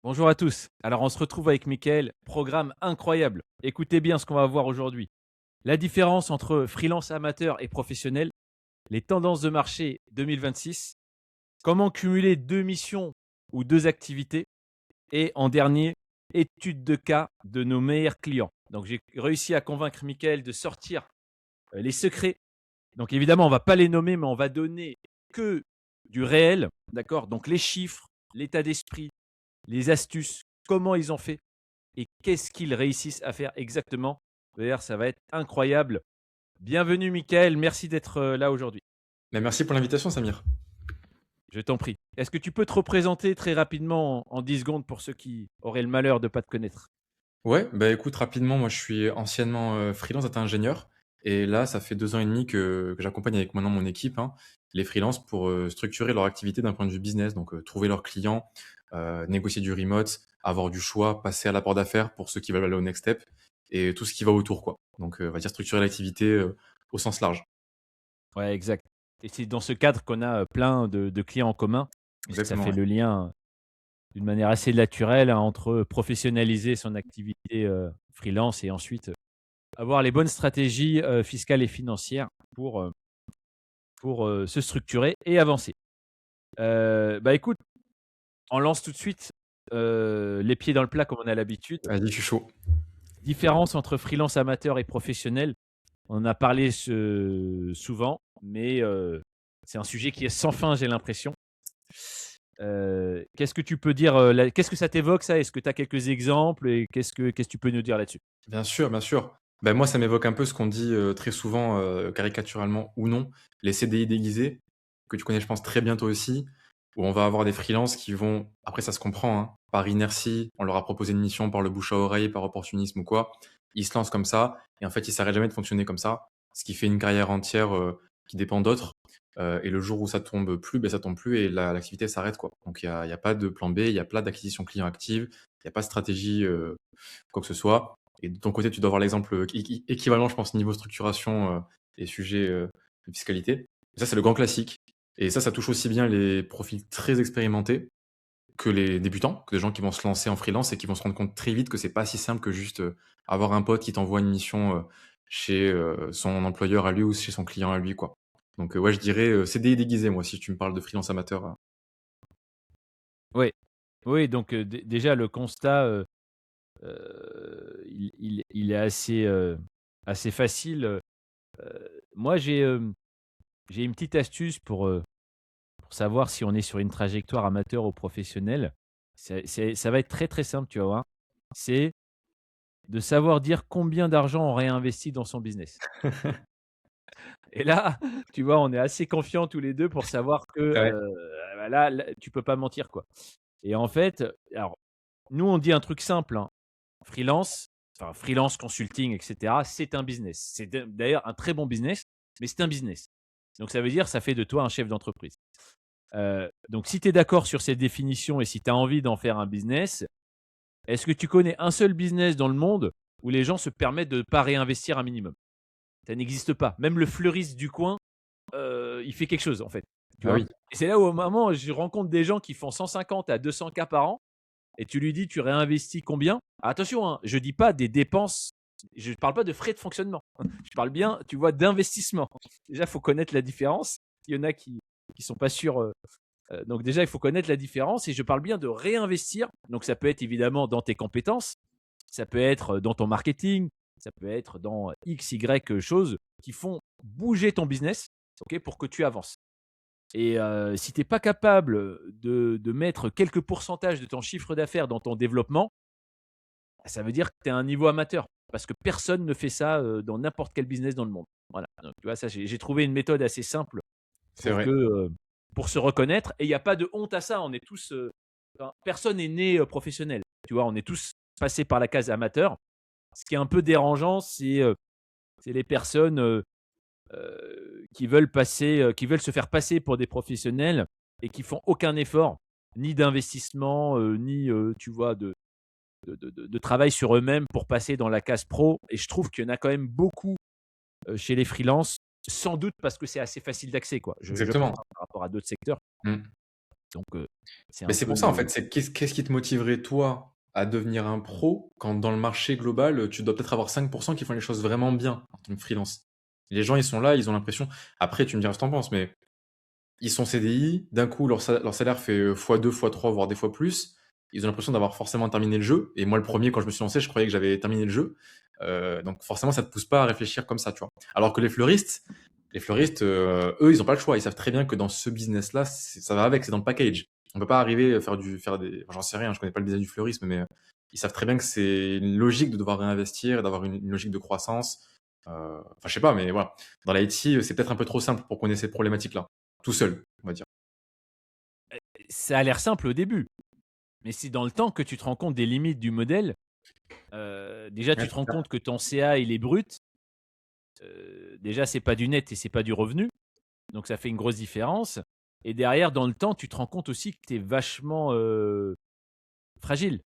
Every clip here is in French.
Bonjour à tous. Alors on se retrouve avec Mickaël, programme incroyable. Écoutez bien ce qu'on va voir aujourd'hui. La différence entre freelance amateur et professionnel, les tendances de marché 2026, comment cumuler deux missions ou deux activités et en dernier, étude de cas de nos meilleurs clients. Donc j'ai réussi à convaincre Mickaël de sortir les secrets. Donc évidemment, on va pas les nommer, mais on va donner que du réel, d'accord? Donc les chiffres, l'état d'esprit, les astuces, comment ils ont fait et qu'est-ce qu'ils réussissent à faire exactement. D'ailleurs, ça va être incroyable. Bienvenue Mickaël, merci d'être là aujourd'hui. Mais merci pour l'invitation, Samir. Je t'en prie. Est-ce que tu peux te représenter très rapidement en 10 secondes pour ceux qui auraient le malheur de ne pas te connaître? Ouais, bah écoute, rapidement, moi je suis anciennement freelance data ingénieur. Et là, ça fait 2 ans et demi que j'accompagne avec maintenant mon équipe les freelances pour structurer leur activité d'un point de vue business. Donc, trouver leurs clients, négocier du remote, avoir du choix, passer à l'apport d'affaires pour ceux qui veulent aller au next step et tout ce qui va autour, quoi. Donc, on va dire structurer l'activité au sens large. Ouais, exact. Et c'est dans ce cadre qu'on a plein de clients en commun, puisque ça Exactement, fait ouais. le lien d'une manière assez naturelle entre professionnaliser son activité freelance et ensuite avoir les bonnes stratégies fiscales et financières pour se structurer et avancer. Bah, écoute, on lance tout de suite, les pieds dans le plat comme on a l'habitude. Vas-y, je suis chaud. Différence entre freelance amateur et professionnel. On en a parlé souvent, mais c'est un sujet qui est sans fin, j'ai l'impression. Qu'est-ce que tu peux dire, là qu'est-ce que ça t'évoque ça? Est-ce que tu as quelques exemples et qu'est-ce que tu peux nous dire là-dessus? Bien sûr, bien sûr. Ben moi, ça m'évoque un peu ce qu'on dit, très souvent, caricaturalement ou non, les CDI déguisés, que tu connais, je pense, très bien toi aussi, où on va avoir des freelances qui vont après ça se comprend, par inertie, on leur a proposé une mission par le bouche à oreille, par opportunisme ou quoi. Ils se lancent comme ça et en fait, ils s'arrêtent jamais de fonctionner comme ça, ce qui fait une carrière entière, qui dépend d'autres, et le jour où ça tombe plus, ben ça tombe plus et l'activité s'arrête, quoi. Donc il y a pas de plan B, il y a pas d'acquisition client active, il y a pas de stratégie, quoi que ce soit. Et de ton côté, tu dois avoir l'exemple équivalent, je pense, niveau structuration et sujet de fiscalité. Et ça, c'est le grand classique. Et ça touche aussi bien les profils très expérimentés que les débutants, que les gens qui vont se lancer en freelance et qui vont se rendre compte très vite que c'est pas si simple que juste avoir un pote qui t'envoie une mission chez son employeur à lui ou chez son client à lui, quoi. Donc, ouais, je dirais CDI déguisé, moi, si tu me parles de freelance amateur. Oui, oui, donc déjà le constat, il est assez facile, moi j'ai une petite astuce pour savoir si on est sur une trajectoire amateur ou professionnelle. Ça va être très, très simple, tu vas voir. C'est de savoir dire combien d'argent on réinvestit dans son business. Et là, tu vois, on est assez confiants tous les 2 pour savoir que, Ouais. bah, là, tu peux pas mentir, quoi. Et en fait, alors, nous, on dit un truc simple, hein, freelance, enfin freelance consulting et cetera, c'est un business. C'est d'ailleurs un très bon business, mais c'est un business. Donc ça veut dire, ça fait de toi un chef d'entreprise. Donc si tu es d'accord sur cette définition et si tu as envie d'en faire un business, est-ce que tu connais un seul business dans le monde où les gens se permettent de ne pas réinvestir un minimum? Ça n'existe pas. Même le fleuriste du coin, il fait quelque chose en fait, tu Bah vois? oui. Et c'est là où au moment je rencontre des gens qui font 150 à 200 K par an et tu lui dis: «Tu réinvestis combien?» Attention, hein, je dis pas des dépenses, je ne parle pas de frais de fonctionnement. Je parle bien, tu vois, d'investissement. Déjà, il faut connaître la différence. Il y en a qui sont pas sûrs, donc déjà, il faut connaître la différence et je parle bien de réinvestir. Donc ça peut être évidemment dans tes compétences, ça peut être dans ton marketing, ça peut être dans X, Y choses qui font bouger ton business, OK, pour que tu avances. Et si tu es pas capable de mettre quelques pourcentages de ton chiffre d'affaires dans ton développement, ça veut dire que tu es à un niveau amateur. Parce que personne ne fait ça, dans n'importe quel business dans le monde. Voilà, donc tu vois, ça j'ai trouvé une méthode assez simple C'est pour que, vrai. pour se reconnaître et il y a pas de honte à ça. On est tous, enfin, personne n'est né, professionnel. Tu vois? On est tous passés par la case amateur. Ce qui est un peu dérangeant, c'est les personnes, qui veulent se faire passer pour des professionnels et qui font aucun effort, ni d'investissement, ni, tu vois, de travail sur eux-mêmes pour passer dans la case pro et je trouve qu'il y en a quand même beaucoup, chez les freelances, sans doute parce que c'est assez facile d'accès, quoi. Je pense, Exactement. hein, par rapport à d'autres secteurs. Mmh. Donc, C'est Mais un c'est peu pour ça, en le. fait, c'est qu'est-ce qui te motiverait, toi, à devenir un pro quand dans le marché global, tu dois peut-être avoir 5% qui font les choses vraiment bien en tant que freelance. Les gens, ils sont là, ils ont l'impression. Après, tu me diras ce que t'en penses, mais ils sont CDI, d'un coup, leur salaire fait x2, x3, voire des fois plus. Ils ont l'impression d'avoir forcément terminé le jeu. Et moi, le premier, quand je me suis lancé, je croyais que j'avais terminé le jeu. Donc forcément, ça te pousse pas à réfléchir comme ça, tu vois. Alors que les fleuristes, eux, ils ont pas le choix. Ils savent très bien que dans ce business-là, ça va avec, c'est dans le package. On peut pas arriver à faire des, enfin, j'en sais rien, je connais pas le business du fleurisme, mais ils savent très bien que c'est une logique de devoir réinvestir, d'avoir une logique de croissance. Enfin, je sais pas, mais voilà. Dans l'IT, c'est peut-être un peu trop simple pour qu'on ait cette problématique-là. Tout seul, on va dire. Ça a l'air simple au début, mais c'est dans le temps que tu te rends compte des limites du modèle. Déjà, Ouais, tu te c'est rends ça. compte que ton CA, il est brut. Déjà, c'est pas du net et c'est pas du revenu. Donc, ça fait une grosse différence. Et derrière, dans le temps, tu te rends compte aussi que tu es vachement fragile.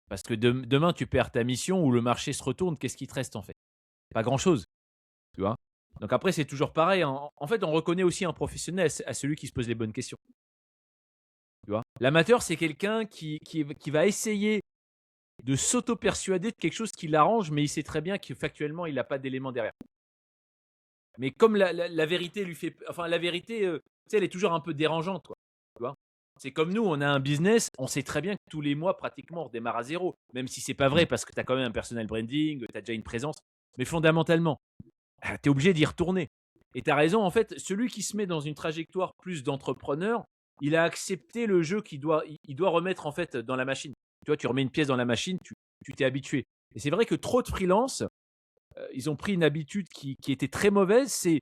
Parce que demain, tu perds ta mission ou le marché se retourne. Qu'est-ce qui te reste en fait? Pas grand-chose. Tu vois. Donc après, c'est toujours pareil. En fait, on reconnaît aussi un professionnel à celui qui se pose les bonnes questions. Tu vois. L'amateur, c'est quelqu'un qui va essayer de s'auto-persuader de quelque chose qui l'arrange, mais il sait très bien que factuellement, il n'a pas d'éléments derrière. Mais comme la vérité lui fait. Enfin, la vérité, tu sais, elle est toujours un peu dérangeante, quoi. Tu vois. C'est comme nous, on a un business, on sait très bien que tous les mois, pratiquement, on redémarre à zéro. Même si c'est pas vrai, Mm. parce que tu as quand même un personal branding, tu as déjà une présence. Mais fondamentalement, tu es obligé d'y retourner. Et tu as raison, en fait, celui qui se met dans une trajectoire plus d'entrepreneur, il a accepté le jeu il doit remettre en fait dans la machine. Tu vois, tu remets une pièce dans la machine, tu t'es habitué. Et c'est vrai que trop de freelance, ils ont pris une habitude qui était très mauvaise. C'est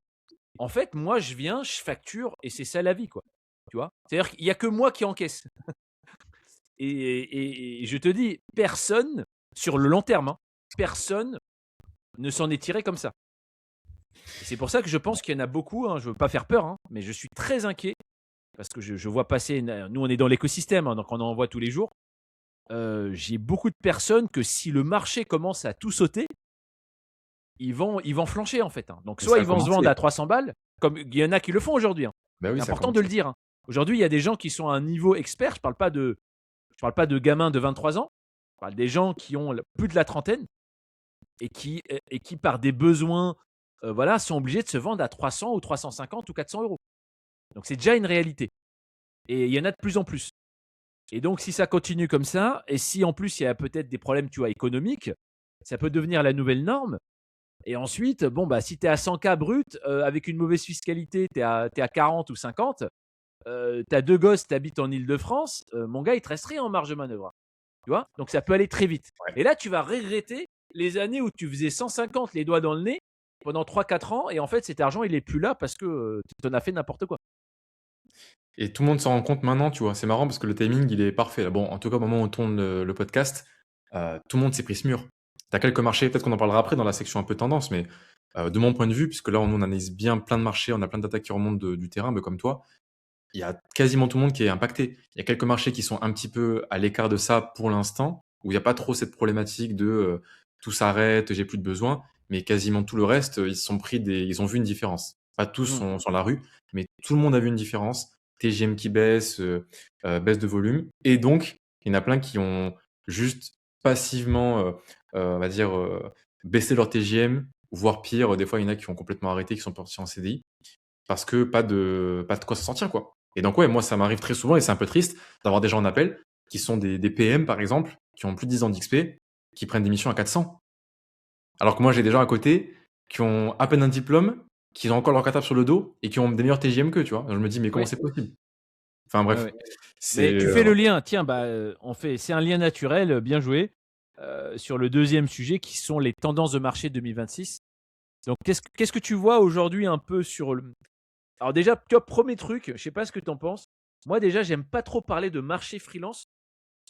en fait, moi, je viens, je facture et c'est ça la vie, quoi. Tu vois. C'est-à-dire qu'il n'y a que moi qui encaisse. Et je te dis, personne sur le long terme, hein, personne ne s'en est tiré comme ça. Et c'est pour ça que je pense qu'il y en a beaucoup, hein, je ne veux pas faire peur, hein, mais je suis très inquiet parce que je vois passer, nous on est dans l'écosystème, hein, donc on en voit tous les jours. J'ai beaucoup de personnes que si le marché commence à tout sauter, ils vont flancher en fait, hein. Donc Mais soit ça a ils vont se vendre commencé. à 300 balles, comme il y en a qui le font aujourd'hui, hein. Bah oui, C'est ça a important de commencé. le dire, hein. Aujourd'hui, il y a des gens qui sont à un niveau expert. Je parle pas de gamins de 23 ans. Je parle des gens qui ont plus de la trentaine et qui par des besoins, voilà, sont obligés de se vendre à 300 ou 350 ou 400 euros. Donc c'est déjà une réalité. Et il y en a de plus en plus. Et donc si ça continue comme ça, et si en plus il y a peut-être des problèmes, tu vois, économiques, ça peut devenir la nouvelle norme. Et ensuite, bon, bah, si tu es à 100K brut, avec une mauvaise fiscalité, tu es à 40 ou 50, tu as deux gosses, tu habites en Ile-de-France, mon gars, il te reste rien en marge de manœuvre. Tu vois. Donc ça peut aller très vite. Ouais. Et là, tu vas regretter les années où tu faisais 150 les doigts dans le nez pendant 3-4 ans. Et en fait, cet argent, il est plus là parce que tu en as fait n'importe quoi. Et tout le monde s'en rend compte maintenant, tu vois. C'est marrant parce que le timing, il est parfait. Là. Bon, en tout cas, au moment où on tourne le podcast, tout le monde s'est pris ce mur. Tu as quelques marchés, peut-être qu'on en parlera après dans la section un peu tendance, mais de mon point de vue, puisque là, on analyse bien plein de marchés, on a plein d'attaques qui remontent du terrain, mais comme toi, il y a quasiment tout le monde qui est impacté. Il y a quelques marchés qui sont un petit peu à l'écart de ça pour l'instant, où il n'y a pas trop cette problématique de tout s'arrête, j'ai plus de besoin, mais quasiment tout le reste, ils ont vu une différence. Pas tous Mm. sont sur la rue, mais tout le monde a vu une différence. TGM qui baisse, baisse de volume, et donc il y en a plein qui ont juste passivement, on va dire, baissé leur TGM, voire pire, des fois il y en a qui ont complètement arrêté, qui sont partis en CDI parce que pas de quoi s'en sortir, quoi. Et donc, ouais, moi, ça m'arrive très souvent et c'est un peu triste d'avoir des gens en appel qui sont des PM, par exemple, qui ont plus de 10 ans d'XP, qui prennent des missions à 400. Alors que moi, j'ai des gens à côté qui ont à peine un diplôme, qui ont encore leur cartable sur le dos et qui ont des meilleurs TGM qu'eux, tu vois. Je me dis, mais comment Oui. c'est possible? Enfin, Ouais, bref. ouais. Mais C'est. tu fais le lien. Tiens, bah, c'est un lien naturel, bien joué, sur le deuxième sujet qui sont les tendances de marché 2026. Donc, qu'est-ce que tu vois aujourd'hui un peu sur le. Alors, déjà, tu vois, premier truc, je sais pas ce que tu en penses. Moi, déjà, j'aime pas trop parler de marché freelance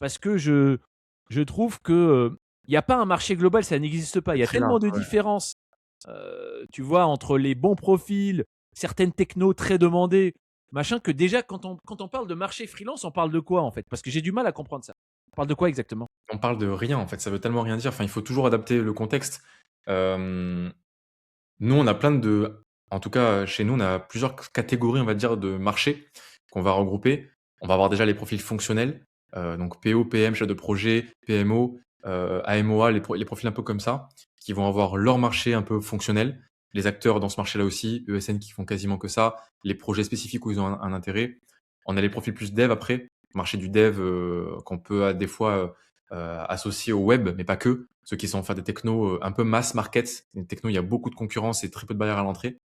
parce que je trouve que il n'y a pas un marché global, ça n'existe pas. Il C'est y a très tellement large, de ouais. différences, tu vois, entre les bons profils, certaines technos très demandées, machin, que déjà, quand on parle de marché freelance, on parle de quoi en fait? Parce que j'ai du mal à comprendre ça. On parle de quoi exactement? On parle de rien, en fait. Ça veut tellement rien dire. Enfin, il faut toujours adapter le contexte. Euh, Nous, on a en tout cas, chez nous, on a plusieurs catégories, on va dire, de marchés qu'on va regrouper. On va avoir déjà les profils fonctionnels, donc PO, PM, chef de projet, PMO, AMOA, les profils un peu comme ça, qui vont avoir leur marché un peu fonctionnel. Les acteurs dans ce marché-là aussi, ESN qui font quasiment que ça, les projets spécifiques où ils ont un intérêt. On a les profils plus dev après, marché du dev qu'on peut des fois associer au web, mais pas que. Ceux qui sont faire des technos un peu mass market. Les technos, il y a beaucoup de concurrence et très peu de barrières à l'entrée.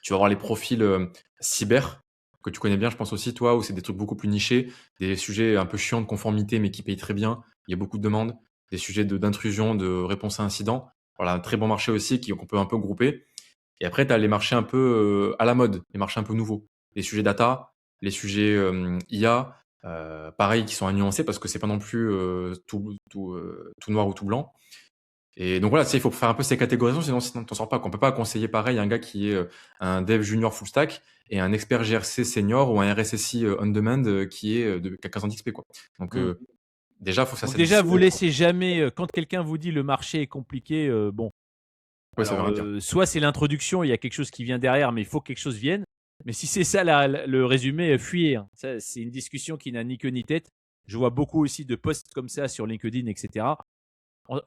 Tu vas avoir les profils cyber, que tu connais bien, je pense aussi, toi, où c'est des trucs beaucoup plus nichés, des sujets un peu chiants de conformité, mais qui payent très bien. Il y a beaucoup de demandes, des sujets d'intrusion, de réponse à incidents. Voilà, un très bon marché aussi qu'on peut un peu grouper. Et après, tu as les marchés un peu à la mode, les marchés un peu nouveaux. Les sujets data, les sujets IA, pareil, qui sont à nuancer parce que c'est pas non plus tout noir ou tout blanc. Et donc voilà, il faut faire un peu ces catégorisations, sinon t'en sors pas. On peut pas conseiller pareil un gars qui est un dev junior full stack et un expert GRC senior ou un RSSI on demand qui est qui a 15 ans d'XP, quoi. Donc Mmh. déjà, il faut que ça Donc déjà, vous s'additionne. laissez jamais, quand quelqu'un vous dit le marché est compliqué, bon, Ouais, ça veut alors, rien dire. soit c'est l'introduction, il y a quelque chose qui vient derrière, mais il faut que quelque chose vienne. Mais si c'est ça le résumé, fuyez, hein. Ça, c'est une discussion qui n'a ni queue ni tête. Je vois beaucoup aussi de posts comme ça sur LinkedIn, etc.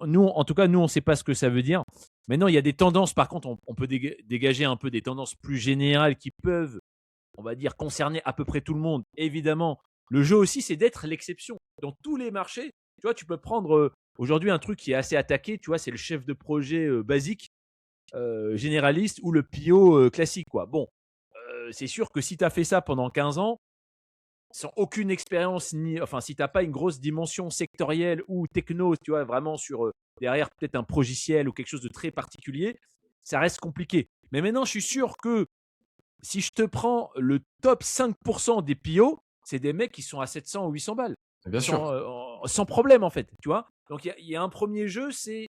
Nous, en tout cas, nous, on ne sait pas ce que ça veut dire. Maintenant, il y a des tendances. Par contre, on peut dégager un peu des tendances plus générales qui peuvent, on va dire, concerner à peu près tout le monde. Évidemment, le jeu aussi, c'est d'être l'exception. Dans tous les marchés, tu vois, tu peux prendre aujourd'hui un truc qui est assez attaqué, tu vois, c'est le chef de projet basique, généraliste ou le PO classique, quoi. Bon, c'est sûr que si tu as fait ça pendant 15 ans, sans aucune expérience, enfin, si tu n'as pas une grosse dimension sectorielle ou techno, tu vois, vraiment sur derrière peut-être un progiciel ou quelque chose de très particulier, ça reste compliqué. Mais maintenant, je suis sûr que si je te prends le top 5% des PO, c'est des mecs qui sont à 700 ou 800 balles. Bien sûr, Sans problème, en fait, tu vois. Donc, il y a un premier jeu, c'est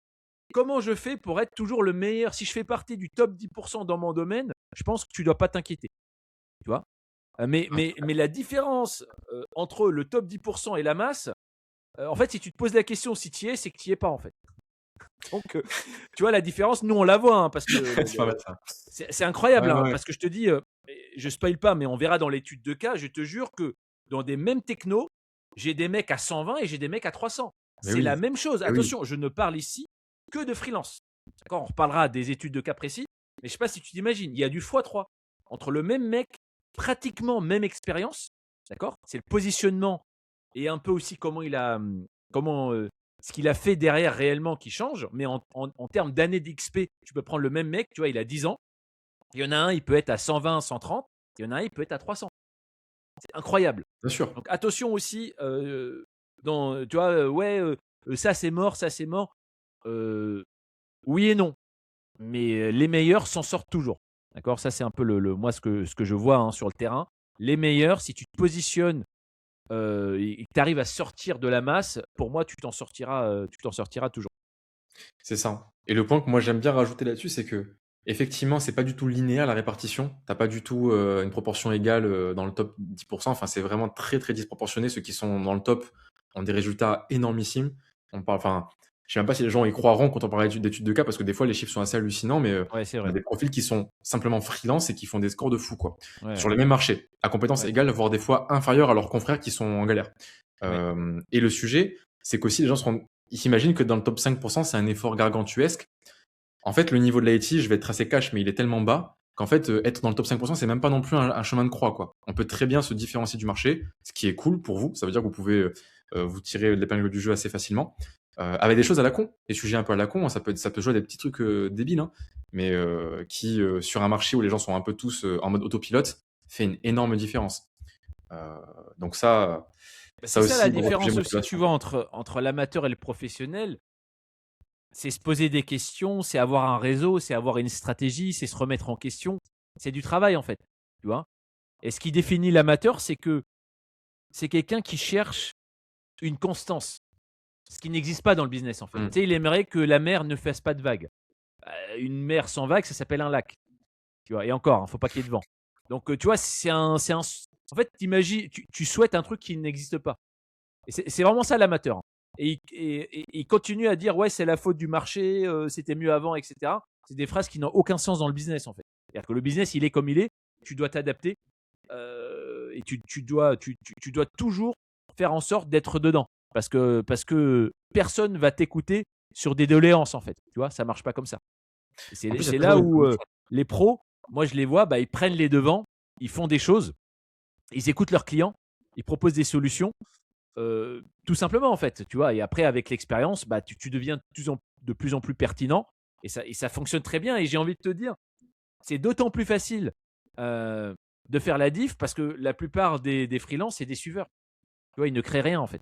comment je fais pour être toujours le meilleur. Si je fais partie du top 10% dans mon domaine, je pense que tu ne dois pas t'inquiéter, tu vois. Mais la différence entre le top 10% et la masse, en fait, si tu te poses la question si tu y es, c'est que tu n'y es pas, en fait. Donc, tu vois, la différence, nous, on la voit, hein, parce que c'est pas mal ça. c'est incroyable, Ouais, hein, ouais, parce que je te dis, je spoil pas, mais on verra dans l'étude de cas, je te jure que dans des mêmes technos, j'ai des mecs à 120 et j'ai des mecs à 300. mais C'est la oui, même chose. mais oui, Attention, je ne parle ici que de freelance. D'accord. On reparlera des études de cas précis, mais je ne sais pas si tu t'imagines, il y a du x3 entre le même mec, pratiquement même expérience. D'accord. C'est le positionnement et un peu aussi comment il a, comment, ce qu'il a fait derrière réellement qui change. Mais en termes d'années d'XP, tu peux prendre le même mec, tu vois, il a 10 ans. Il y en a un, il peut être à 120, 130. Il y en a un, il peut être à 300. C'est incroyable. bien sûr. Donc attention aussi, tu vois, ouais, ça c'est mort, ça c'est mort. Oui et non. Mais les meilleurs s'en sortent toujours. D'accord. Ça, c'est un peu moi ce que je vois, hein, sur le terrain. Les meilleurs, si tu te positionnes et que tu arrives à sortir de la masse, pour moi, tu t'en sortiras toujours. C'est ça. Et le point que moi j'aime bien rajouter là-dessus, c'est que effectivement, c'est pas du tout linéaire la répartition. T'as pas du tout une proportion égale dans le top 10%. Enfin, c'est vraiment très très disproportionné. Ceux qui sont dans le top ont des résultats énormissimes. On parle, enfin, je sais même pas si les gens y croiront quand on parle d'études de cas, parce que des fois les chiffres sont assez hallucinants, mais Ouais, c'est on a vrai. des profils qui sont simplement freelance et qui font des scores de fou, quoi. Ouais, Sur ouais, les mêmes marchés, à compétences ouais, égales, voire des fois inférieures à leurs confrères qui sont en galère. ouais. Et le sujet, c'est qu'aussi les gens ils s'imaginent que dans le top 5%, c'est un effort gargantuesque. En fait, le niveau de l'IT, je vais être assez cash, mais il est tellement bas qu'en fait, être dans le top 5%, c'est même pas non plus un chemin de croix, quoi. On peut très bien se différencier du marché, ce qui est cool pour vous. Ça veut dire que vous pouvez vous tirer l'épingle du jeu assez facilement. Avec des choses à la con, des sujets un peu à la con, hein, ça peut jouer à des petits trucs débiles, hein, mais qui, sur un marché où les gens sont un peu tous en mode autopilote, fait une énorme différence. Euh, donc Bah, ça c'est ça la aussi, gros sujet de différence aussi, tu motivation. vois, entre l'amateur et le professionnel. C'est se poser des questions, c'est avoir un réseau, c'est avoir une stratégie, c'est se remettre en question. C'est du travail, en fait, tu vois. Et ce qui définit l'amateur, c'est que c'est quelqu'un qui cherche une constance, ce qui n'existe pas dans le business, en fait. Mm. Tu sais, il aimerait que la mer ne fasse pas de vagues. Une mer sans vagues, ça s'appelle un lac, tu vois. Et encore, il ne faut pas qu'il y ait de vent. Donc, tu vois, en fait, tu souhaites un truc qui n'existe pas. Et c'est vraiment ça l'amateur, hein. Et il continue à dire ouais, c'est la faute du marché, c'était mieux avant, etc. C'est des phrases qui n'ont aucun sens dans le business, en fait. C'est-à-dire que le business, il est comme il est, tu dois t'adapter. et tu dois toujours faire en sorte d'être dedans. Parce que personne va t'écouter sur des doléances, en fait. Tu vois, ça marche pas comme ça. Et En plus, il y a c'est toujours là une où solution. les pros, moi je les vois, bah, ils prennent les devants, ils font des choses, ils écoutent leurs clients, ils proposent des solutions, tout simplement en fait, tu vois. Et après, avec l'expérience, bah, tu deviens de plus en plus pertinent et ça fonctionne très bien. Et j'ai envie de te dire, c'est d'autant plus facile euh, de faire la diff parce que la plupart des freelances, c'est des suiveurs. Tu vois, ils ne créent rien en fait.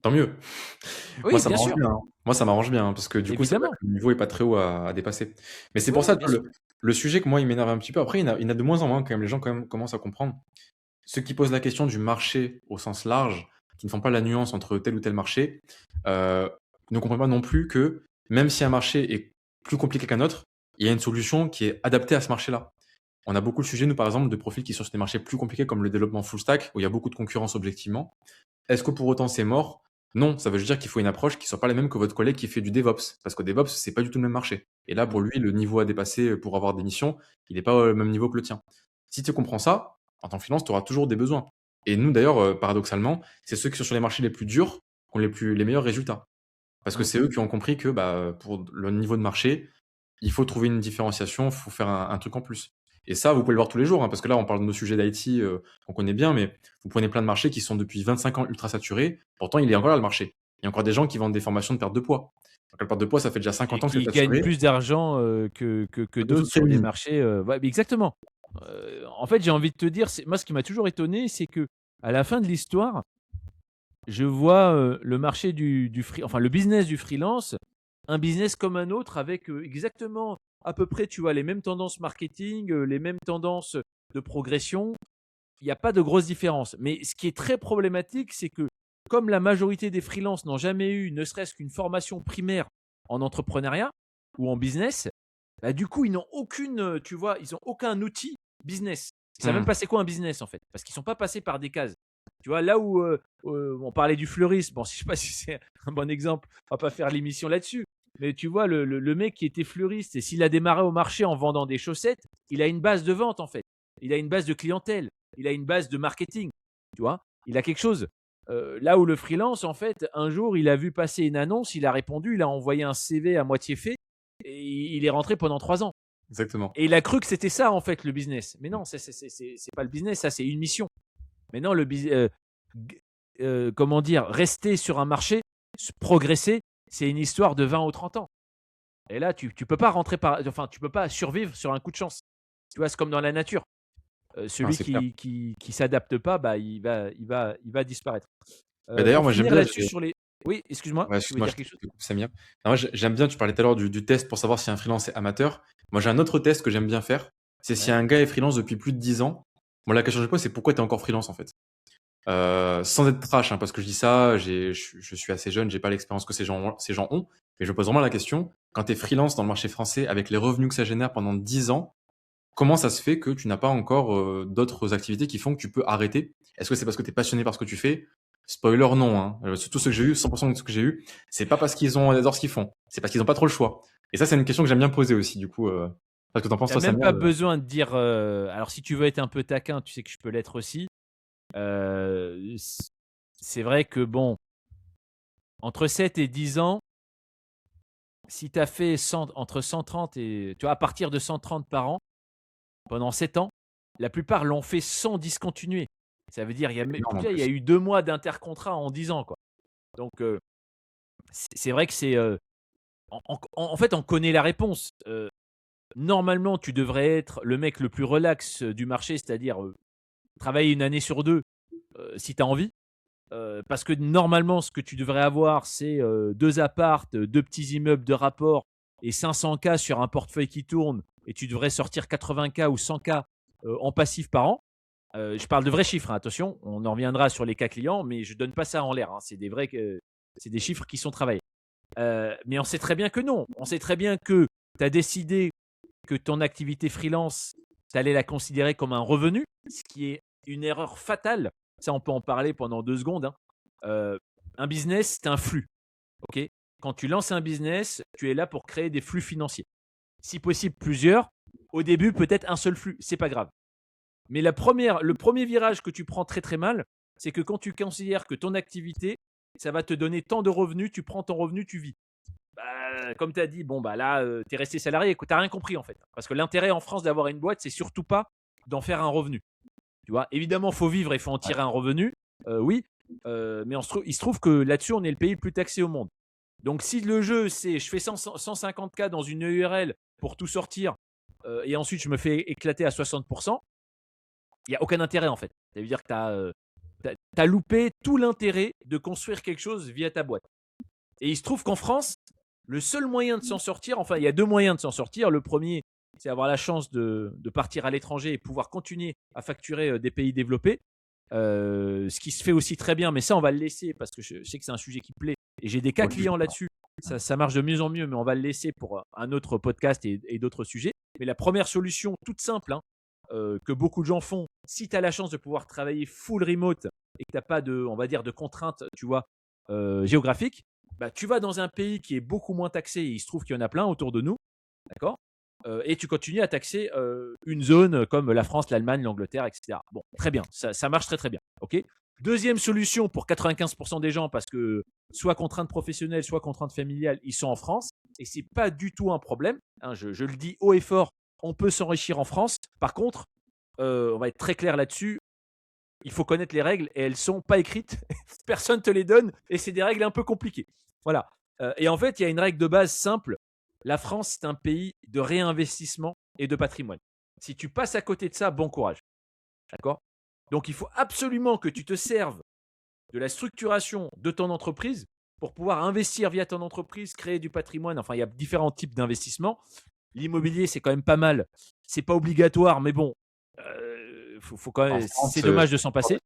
Tant mieux. Moi, Oui, ça bien m'arrange sûr, bien, hein. Moi, ça m'arrange bien, hein, parce que du coup, c'est vrai évidemment. que le niveau est pas très haut à dépasser. Mais c'est Oui, pour oui, ça bien que sûr. le sujet que moi, il m'énerve un petit peu. Après, il y en a de moins en moins quand même. Les gens quand même commencent à comprendre. Ceux qui posent la question du marché au sens large, qui ne font pas la nuance entre tel ou tel marché, euh, ne comprennent pas non plus que même si un marché est plus compliqué qu'un autre, il y a une solution qui est adaptée à ce marché-là. On a beaucoup de sujets, nous, par exemple, de profils qui sont sur des marchés plus compliqués comme le développement full stack, où il y a beaucoup de concurrence objectivement. Est-ce que pour autant c'est mort? Non, ça veut juste dire qu'il faut une approche qui soit pas la même que votre collègue qui fait du DevOps. Parce que DevOps, c'est pas du tout le même marché. Et là, pour lui, le niveau à dépasser pour avoir des missions, il n'est pas au même niveau que le tien. Si tu comprends ça, en tant que freelance, tu auras toujours des besoins. Et nous, d'ailleurs, paradoxalement, c'est ceux qui sont sur les marchés les plus durs qui ont les meilleurs résultats. Parce que Mm. c'est eux qui ont compris que bah, pour le niveau de marché, il faut trouver une différenciation, il faut faire un truc en plus. Et ça, vous pouvez le voir tous les jours, hein, parce que là, on parle de nos sujets d'IT qu'on connaît bien, mais vous prenez plein de marchés qui sont depuis 25 ans ultra saturés. Pourtant, il est encore là le marché. Il y a encore des gens qui vendent des formations de perte de poids. Donc, la perte de poids, ça fait déjà Et 50 ans que c'est qui gagnent saturé. plus d'argent que De d'autres toutes sur des réunies. marchés. Ouais, mais exactement. En fait, j'ai envie de te dire, moi, ce qui m'a toujours étonné, c'est que à la fin de l'histoire, je vois le marché enfin le business du freelance, un business comme un autre avec exactement à peu près, tu vois, les mêmes tendances marketing, les mêmes tendances de progression. Il n'y a pas de grosse différence. Mais ce qui est très problématique, c'est que comme la majorité des freelances n'ont jamais eu ne serait-ce qu'une formation primaire en entrepreneuriat ou en business, bah, du coup, ils n'ont aucune, tu vois, ils n'ont aucun outil business. Ils ne savent même Hmm. pas c'est quoi un business en fait, parce qu'ils ne sont pas passés par des cases. Tu vois, là où on parlait du fleuriste, bon, je ne sais pas si c'est un bon exemple, on va pas faire l'émission là-dessus, mais tu vois, le mec qui était fleuriste, et s'il a démarré au marché en vendant des chaussettes, il a une base de vente en fait. Il a une base de clientèle, il a une base de marketing, tu vois, il a quelque chose. Là où le freelance, en fait, un jour, il a vu passer une annonce, il a répondu, il a envoyé un CV à moitié fait, et il est rentré pendant 3 ans. Exactement. Et il a cru que c'était ça, en fait, le business. Mais non, c'est pas le business, ça, c'est une mission. Mais non, comment dire, rester sur un marché, progresser, c'est une histoire de 20 ou 30 ans. Et là, tu peux pas enfin, tu peux pas survivre sur un coup de chance. Tu vois, c'est comme dans la nature. Ah, Celui c'est clair. qui s'adapte pas, bah, il va disparaître. Bah, d'ailleurs, Pour moi, j'aime finir bien. là-dessus sur les. Oui, excuse-moi, Ouais, tu veux excuse-moi, dire je quelque chose? te coupe, Samir. Non, moi, j'aime bien, tu parlais tout à l'heure du test pour savoir si un freelance est amateur. Moi, j'ai un autre test que j'aime bien faire. C'est si Ouais. un gars est freelance depuis plus de 10 ans. Moi, la question que je pose, c'est pourquoi tu es encore freelance en fait? Sans être trash, hein, parce que je dis ça, je suis assez jeune, j'ai pas l'expérience que ces gens ont. Mais je pose vraiment la question, quand tu es freelance dans le marché français avec les revenus que ça génère pendant 10 ans, comment ça se fait que tu n'as pas encore d'autres activités qui font que tu peux arrêter? Est-ce que c'est parce que tu es passionné par ce que tu fais? Spoiler, non. Hein. Surtout ceux que j'ai eu, 100% de ceux que j'ai eu, c'est pas parce qu'ils adorent ce qu'ils font, c'est parce qu'ils n'ont pas trop le choix. Et ça, c'est une question que j'aime bien poser aussi, du coup. Parce que t'en penses, T'as toi, même Samir? pas besoin de dire. Alors, si tu veux être un peu taquin, tu sais que je peux l'être aussi. C'est vrai que bon, entre 7 et 10 ans, si tu as fait entre 130 et. Tu vois, à partir de 130 par an, pendant 7 ans, la plupart l'ont fait sans discontinuer. Ça veut dire, C'est énorme en il y a plus. eu 2 mois d'intercontrat en 10 ans, quoi. Donc, c'est vrai que c'est. En fait, on connaît la réponse. Normalement, tu devrais être le mec le plus relax du marché, c'est-à-dire travailler une année sur deux si tu as envie. Parce que normalement, ce que tu devrais avoir, c'est 2 apparts, 2 petits immeubles de rapport et 500K sur un portefeuille qui tourne. Et tu devrais sortir 80K ou 100K en passif par an. Je parle de vrais chiffres, hein, attention, on en reviendra sur les cas clients, mais je ne donne pas ça en l'air, hein. C'est des chiffres qui sont travaillés. Mais on sait très bien que non. On sait très bien que tu as décidé que ton activité freelance, tu allais la considérer comme un revenu, ce qui est une erreur fatale. Ça, on peut en parler pendant 2 secondes, hein. Un business, c'est un flux. Ok. Quand tu lances un business, tu es là pour créer des flux financiers. Si possible, plusieurs. Au début, peut-être un seul flux. C'est pas grave. Mais le premier virage que tu prends très très mal, c'est que quand tu considères que ton activité, ça va te donner tant de revenus, tu prends ton revenu, tu vis. Bah, comme tu as dit, bon, bah là, tu es resté salarié, tu n'as rien compris en fait. Parce que l'intérêt en France d'avoir une boîte, c'est surtout pas d'en faire un revenu. Tu vois, évidemment, il faut vivre et il faut en Ouais. tirer un revenu, oui, mais il se trouve que là-dessus, on est le pays le plus taxé au monde. Donc, si le jeu, c'est je fais 150K dans une URL pour tout sortir et ensuite je me fais éclater à 60%, il n'y a aucun intérêt en fait. Ça veut dire que tu as loupé tout l'intérêt de construire quelque chose via ta boîte. Et il se trouve qu'en France, le seul moyen de s'en sortir, enfin, il y a deux moyens de s'en sortir. Le premier, c'est avoir la chance de partir à l'étranger et pouvoir continuer à facturer des pays développés. Ce qui se fait aussi très bien, mais ça, on va le laisser parce que je sais que c'est un sujet qui plaît et j'ai des cas Ouais, clients là-dessus. Ça marche de mieux en mieux, mais on va le laisser pour un autre podcast et d'autres sujets. Mais la première solution, toute simple, hein, que beaucoup de gens font, si tu as la chance de pouvoir travailler full remote et que tu n'as pas de, on va dire, de contraintes, tu vois, géographiques, bah, tu vas dans un pays qui est beaucoup moins taxé, et il se trouve qu'il y en a plein autour de nous, d'accord, et tu continues à taxer une zone comme la France, l'Allemagne, l'Angleterre, etc. Bon, très bien, ça marche très très bien. Ok. Deuxième solution pour 95% des gens, parce que soit contrainte professionnelle, soit contrainte familiale, ils sont en France, et c'est pas du tout un problème, hein, je le dis haut et fort, on peut s'enrichir en France. Par contre, on va être très clair là-dessus, il faut connaître les règles et elles sont pas écrites, personne te les donne et c'est des règles un peu compliquées. Voilà. Et en fait, il y a une règle de base simple. La France, c'est un pays de réinvestissement et de patrimoine. Si tu passes à côté de ça, bon courage. D'accord. Donc, il faut absolument que tu te serves de la structuration de ton entreprise pour pouvoir investir via ton entreprise, créer du patrimoine. Enfin, il y a différents types d'investissements. L'immobilier, c'est quand même pas mal. C'est pas obligatoire, mais bon, faut quand En même, c'est France, dommage de s'en passer.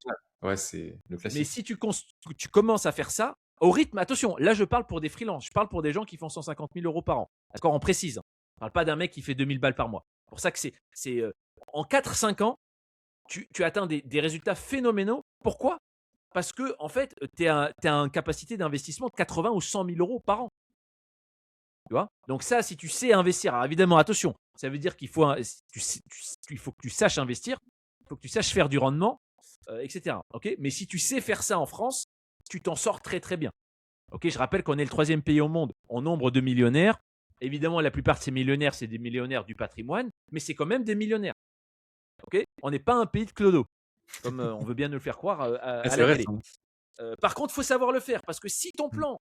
ouais, c'est le Mais classique. si tu commences à faire ça, au rythme, attention, là je parle pour des freelances, je parle pour des gens qui font 150 000 euros par an. D'accord, on précise. Je ne parle pas d'un mec qui fait 2000 balles par mois. C'est pour ça que en 4-5 ans, tu atteins des résultats phénoménaux. Pourquoi? Parce que en fait, tu as une capacité d'investissement de 80 ou 100 000 euros par an. Tu vois. Donc ça, si tu sais investir, alors évidemment, attention, ça veut dire qu'il faut, il faut que tu saches investir, il faut que tu saches faire du rendement, etc. Ok. Mais si tu sais faire ça en France, tu t'en sors très très bien. Ok. Je rappelle qu'on est le troisième pays au monde en nombre de millionnaires. Évidemment, la plupart de ces millionnaires, c'est des millionnaires du patrimoine, mais c'est quand même des millionnaires. Ok. On n'est pas un pays de clodo, comme on veut bien nous le faire croire Ah, à c'est la vrai télé. ça. Par contre, il faut savoir le faire parce que si ton Mmh. plan,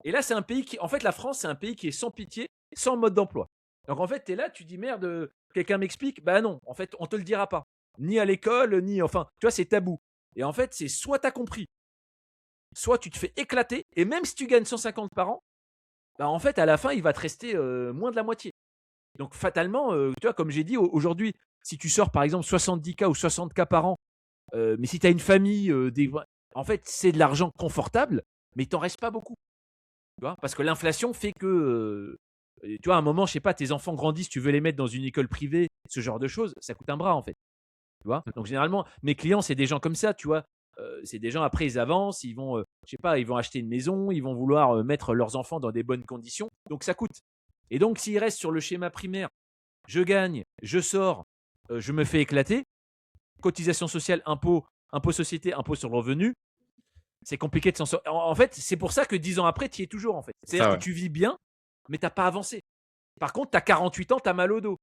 et là, c'est un pays qui, en fait, la France, c'est un pays qui est sans pitié, sans mode d'emploi. Donc, en fait, tu es là, tu dis merde, quelqu'un m'explique. Bah non, en fait, on te le dira pas. Ni à l'école, ni, enfin, tu vois, c'est tabou. Et en fait, c'est soit tu as compris, soit tu te fais éclater. Et même si tu gagnes 150 par an, bah en fait, à la fin, il va te rester moins de la moitié. Donc, fatalement, tu vois, comme j'ai dit, aujourd'hui, si tu sors par exemple 70K ou 60K par an, mais si tu as une famille, en fait, c'est de l'argent confortable, mais il t'en reste pas beaucoup. Tu vois, parce que l'inflation fait que, tu vois, à un moment, je sais pas, tes enfants grandissent, tu veux les mettre dans une école privée, ce genre de choses, ça coûte un bras en fait. Tu vois. Donc généralement, mes clients, c'est des gens comme ça, tu vois. C'est des gens, après, ils avancent, ils vont, je sais pas, ils vont acheter une maison, ils vont vouloir mettre leurs enfants dans des bonnes conditions, donc ça coûte. Et donc, s'ils restent sur le schéma primaire, je gagne, je sors, je me fais éclater, cotisation sociale, impôt société, impôt sur le revenu, c'est compliqué de s'en sortir. En fait, c'est pour ça que 10 ans après, tu y es toujours, en fait. C'est C'est-à-dire ça, que ouais. tu vis bien, mais tu as pas avancé. Par contre, tu as 48 ans, tu as mal au dos,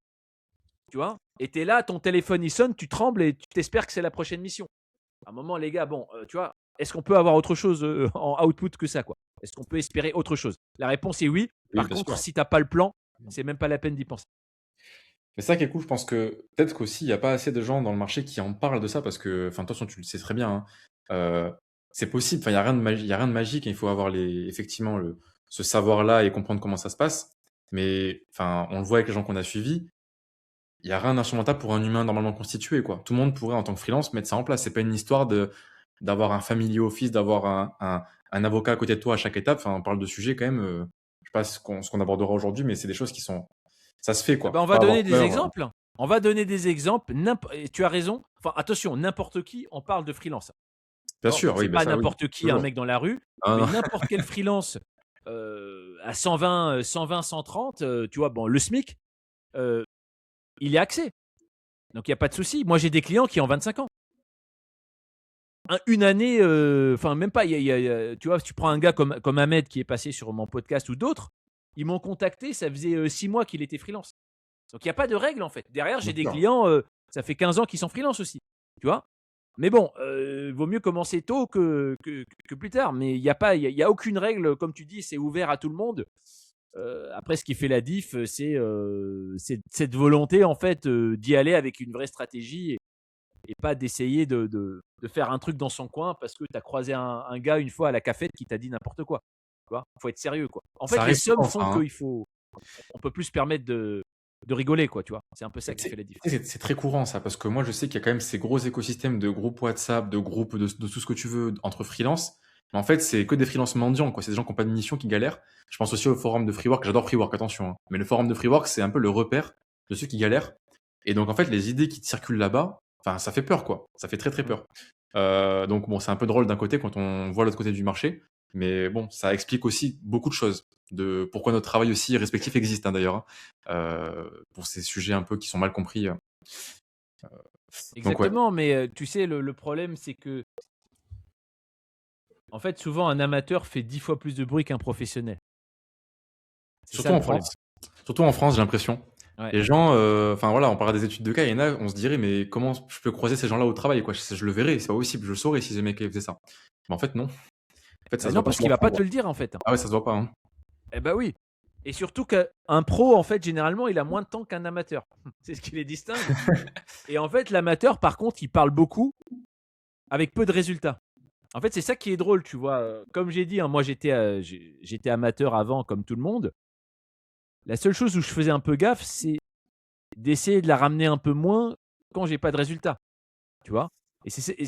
tu vois. Et tu es là, ton téléphone, il sonne, tu trembles et tu t'espères que c'est la prochaine mission. À un moment, les gars, bon, tu vois, est-ce qu'on peut avoir autre chose en output que ça, quoi? Est-ce qu'on peut espérer autre chose? La réponse est oui. Oui, Par bien contre, sûr. si tu pas le plan, c'est même pas la peine d'y penser. Mais ça qui est cool, je pense que peut-être qu'aussi il y a pas assez de gens dans le marché qui en parlent de ça parce que, enfin, de toute façon, tu le sais très bien, hein, c'est possible. Enfin, il y a rien de il y a rien de magique, hein. Il faut avoir effectivement ce savoir-là et comprendre comment ça se passe. Mais enfin, on le voit avec les gens qu'on a suivis, il y a rien d'insurmontable pour un humain normalement constitué, quoi. Tout le monde pourrait, en tant que freelance, mettre ça en place. C'est pas une histoire d'avoir un family office, d'avoir un avocat à côté de toi à chaque étape. Enfin, on parle de sujets quand même, je sais pas ce qu'on abordera aujourd'hui, mais c'est des choses qui sont, ça se fait, Eh quoi. ben, on Faut va pas avoir donner des peur. exemples. On va donner des exemples. Et tu as raison. Enfin, attention, n'importe qui, on parle de freelance. Bien D'accord. sûr, Donc, oui, c'est bah, pas ça, oui, n'importe qui, un toujours. mec dans la rue, Ah mais non. n'importe quel freelance à 120, 120, 130, tu vois, bon, le SMIC, il y a accès. Donc, il n'y a pas de souci. Moi, j'ai des clients qui ont 25 ans. Une année, enfin, même pas. Tu vois, si tu prends un gars comme Ahmed qui est passé sur mon podcast ou d'autres, ils m'ont contacté, ça faisait 6 mois qu'il était freelance. Donc, il n'y a pas de règle en fait. Derrière, j'ai Bien des sûr. clients, ça fait 15 ans qu'ils sont freelance aussi. Tu vois. Mais bon, vaut mieux commencer tôt que plus tard. Mais il y a aucune règle, comme tu dis, c'est ouvert à tout le monde. Après, ce qui fait la diff, c'est cette volonté en fait d'y aller avec une vraie stratégie et pas d'essayer de faire un truc dans son coin parce que tu as croisé un gars une fois à la cafette qui t'a dit n'importe quoi. Tu vois, faut être sérieux quoi. En Ça fait, les arrive sommes souvent ça, font hein. on peut plus se permettre de rigoler quoi. Tu vois, c'est un peu ça Et qui fait la diff. c'est très courant ça, parce que moi je sais qu'il y a quand même ces gros écosystèmes de groupes WhatsApp, de groupes de tout ce que tu veux entre freelance. Mais en fait, c'est que des freelances mendiants, quoi. C'est des gens qui n'ont pas de mission, qui galèrent. Je pense aussi au forum de Freework. J'adore Freework, attention, hein. Mais le forum de Freework, c'est un peu le repère de ceux qui galèrent. Et donc, en fait, les idées qui circulent là-bas, enfin, ça fait peur, quoi. Ça fait très, très Mm. peur. Donc, bon, c'est un peu drôle d'un côté quand on voit l'autre côté du marché. Mais bon, ça explique aussi beaucoup de choses. De pourquoi notre travail aussi respectif existe, hein, d'ailleurs, hein. Pour ces sujets un peu qui sont mal compris. Donc, ouais. Exactement, mais tu sais, le problème, c'est que en fait, souvent, un amateur fait 10 fois plus de bruit qu'un professionnel. C'est ça Surtout le en problème. France. Surtout en France, j'ai l'impression. Ouais. Les gens, enfin voilà, on parlait des études de cas, il y en a, on se dirait, mais comment je peux croiser ces gens-là au travail, quoi? Je le verrais, c'est pas possible, je le saurais si ce mec faisait ça. Mais en fait, non. En fait, ça Ben se non, voit pas parce sur qu'il leur va pas front, te le dire en fait. ah ouais, ça se voit pas, hein. Eh ben oui. Et surtout qu'un pro, en fait, généralement, il a moins de temps qu'un amateur. C'est ce qui les distingue. Et en fait, l'amateur, par contre, il parle beaucoup avec peu de résultats. En fait, c'est ça qui est drôle, tu vois. Comme j'ai dit, hein, moi, j'étais amateur avant, comme tout le monde. La seule chose où je faisais un peu gaffe, c'est d'essayer de la ramener un peu moins quand j'ai pas de résultats, tu vois. Et c'est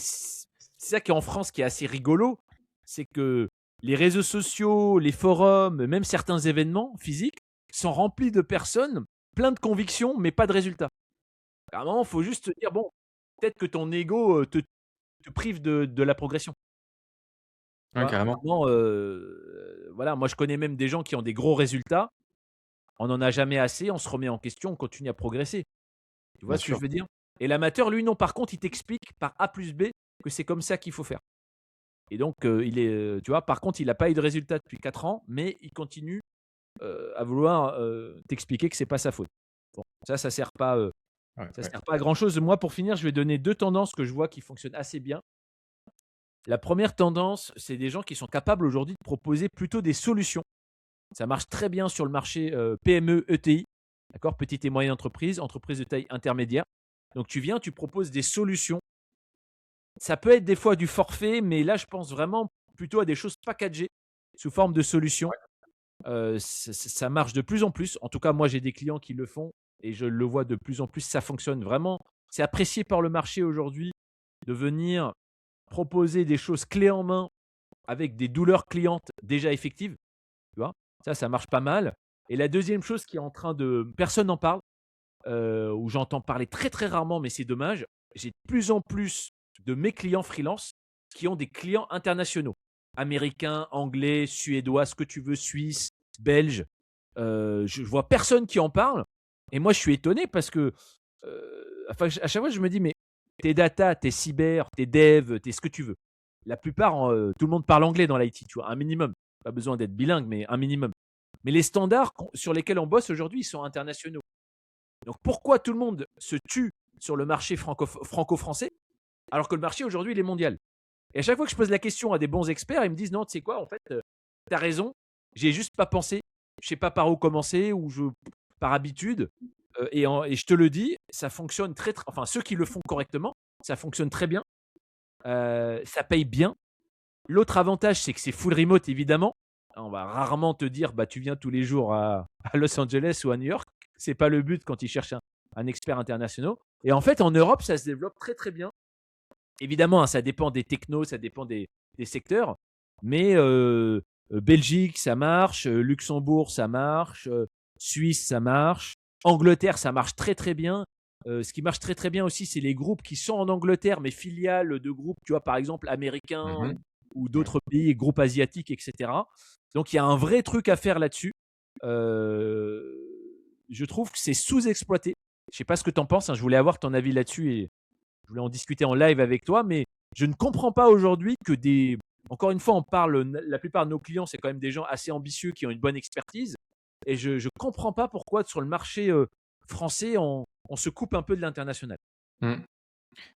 ça qui est en France qui est assez rigolo, c'est que les réseaux sociaux, les forums, même certains événements physiques sont remplis de personnes, plein de convictions, mais pas de résultats. À un moment, il faut juste te dire, bon, peut-être que ton ego te prive de la progression. Tu Ouais, vois, carrément. vraiment, voilà, moi je connais même des gens qui ont des gros résultats. On n'en a jamais assez, on se remet en question, on continue à progresser. Tu vois Bien ce que je sûr. veux dire? Et l'amateur, lui, non, par contre, il t'explique par A plus B que c'est comme ça qu'il faut faire. Et donc, tu vois, par contre, il n'a pas eu de résultat depuis 4 ans, mais il continue à vouloir t'expliquer que c'est pas sa faute. Bon, ça sert pas, Ouais, ça ouais. sert pas à grand chose. Moi, pour finir, je vais donner 2 tendances que je vois qui fonctionnent assez bien. La première tendance, c'est des gens qui sont capables aujourd'hui de proposer plutôt des solutions. Ça marche très bien sur le marché PME, ETI, d'accord, petite et moyenne entreprise, entreprise de taille intermédiaire. Donc tu viens, tu proposes des solutions. Ça peut être des fois du forfait, mais là, je pense vraiment plutôt à des choses packagées sous forme de solutions. Ça marche de plus en plus. En tout cas, moi, j'ai des clients qui le font et je le vois de plus en plus. Ça fonctionne vraiment. C'est apprécié par le marché aujourd'hui de venir proposer des choses clés en main avec des douleurs clientes déjà effectives. Tu vois, ça marche pas mal. Et la deuxième chose qui est en train de. Personne n'en parle, où j'entends parler très très rarement, mais c'est dommage. J'ai de plus en plus de mes clients freelance qui ont des clients internationaux, américains, anglais, suédois, ce que tu veux, suisse, belge. Je vois personne qui en parle. Et moi, je suis étonné parce que, enfin, à chaque fois, je me dis, mais t'es data, t'es cyber, t'es dev, t'es ce que tu veux. La plupart, tout le monde parle anglais dans l'IT, tu vois, un minimum. Pas besoin d'être bilingue, mais un minimum. Mais les standards sur lesquels on bosse aujourd'hui, ils sont internationaux. Donc pourquoi tout le monde se tue sur le marché franco-français alors que le marché aujourd'hui il est mondial? Et à chaque fois que je pose la question à des bons experts, ils me disent non, tu sais quoi, en fait, tu as raison, j'ai juste pas pensé, je sais pas par où commencer ou par habitude. Et je te le dis, ça fonctionne enfin ceux qui le font correctement, ça fonctionne très bien, ça paye bien. L'autre avantage, c'est que c'est full remote évidemment. On va rarement te dire bah tu viens tous les jours à Los Angeles ou à New York. C'est pas le but quand ils cherchent un expert international. Et en fait, en Europe, ça se développe très très bien. Évidemment, hein, ça dépend des technos, ça dépend des secteurs. Mais Belgique, ça marche. Luxembourg, ça marche. Suisse, ça marche. Angleterre, ça marche très très bien. Ce qui marche très très bien aussi, c'est les groupes qui sont en Angleterre, mais filiales de groupes, tu vois, par exemple, américains Mhm. ou Ouais. d'autres pays, groupes asiatiques, etc. Donc, il y a un vrai truc à faire là-dessus. Je trouve que c'est sous-exploité. Je sais pas ce que tu en penses, hein, je voulais avoir ton avis là-dessus et je voulais en discuter en live avec toi, mais je ne comprends pas aujourd'hui que des encore une fois, on parle la plupart de nos clients, c'est quand même des gens assez ambitieux qui ont une bonne expertise et je comprends pas pourquoi sur le marché, français, on se coupe un peu de l'international. Mmh.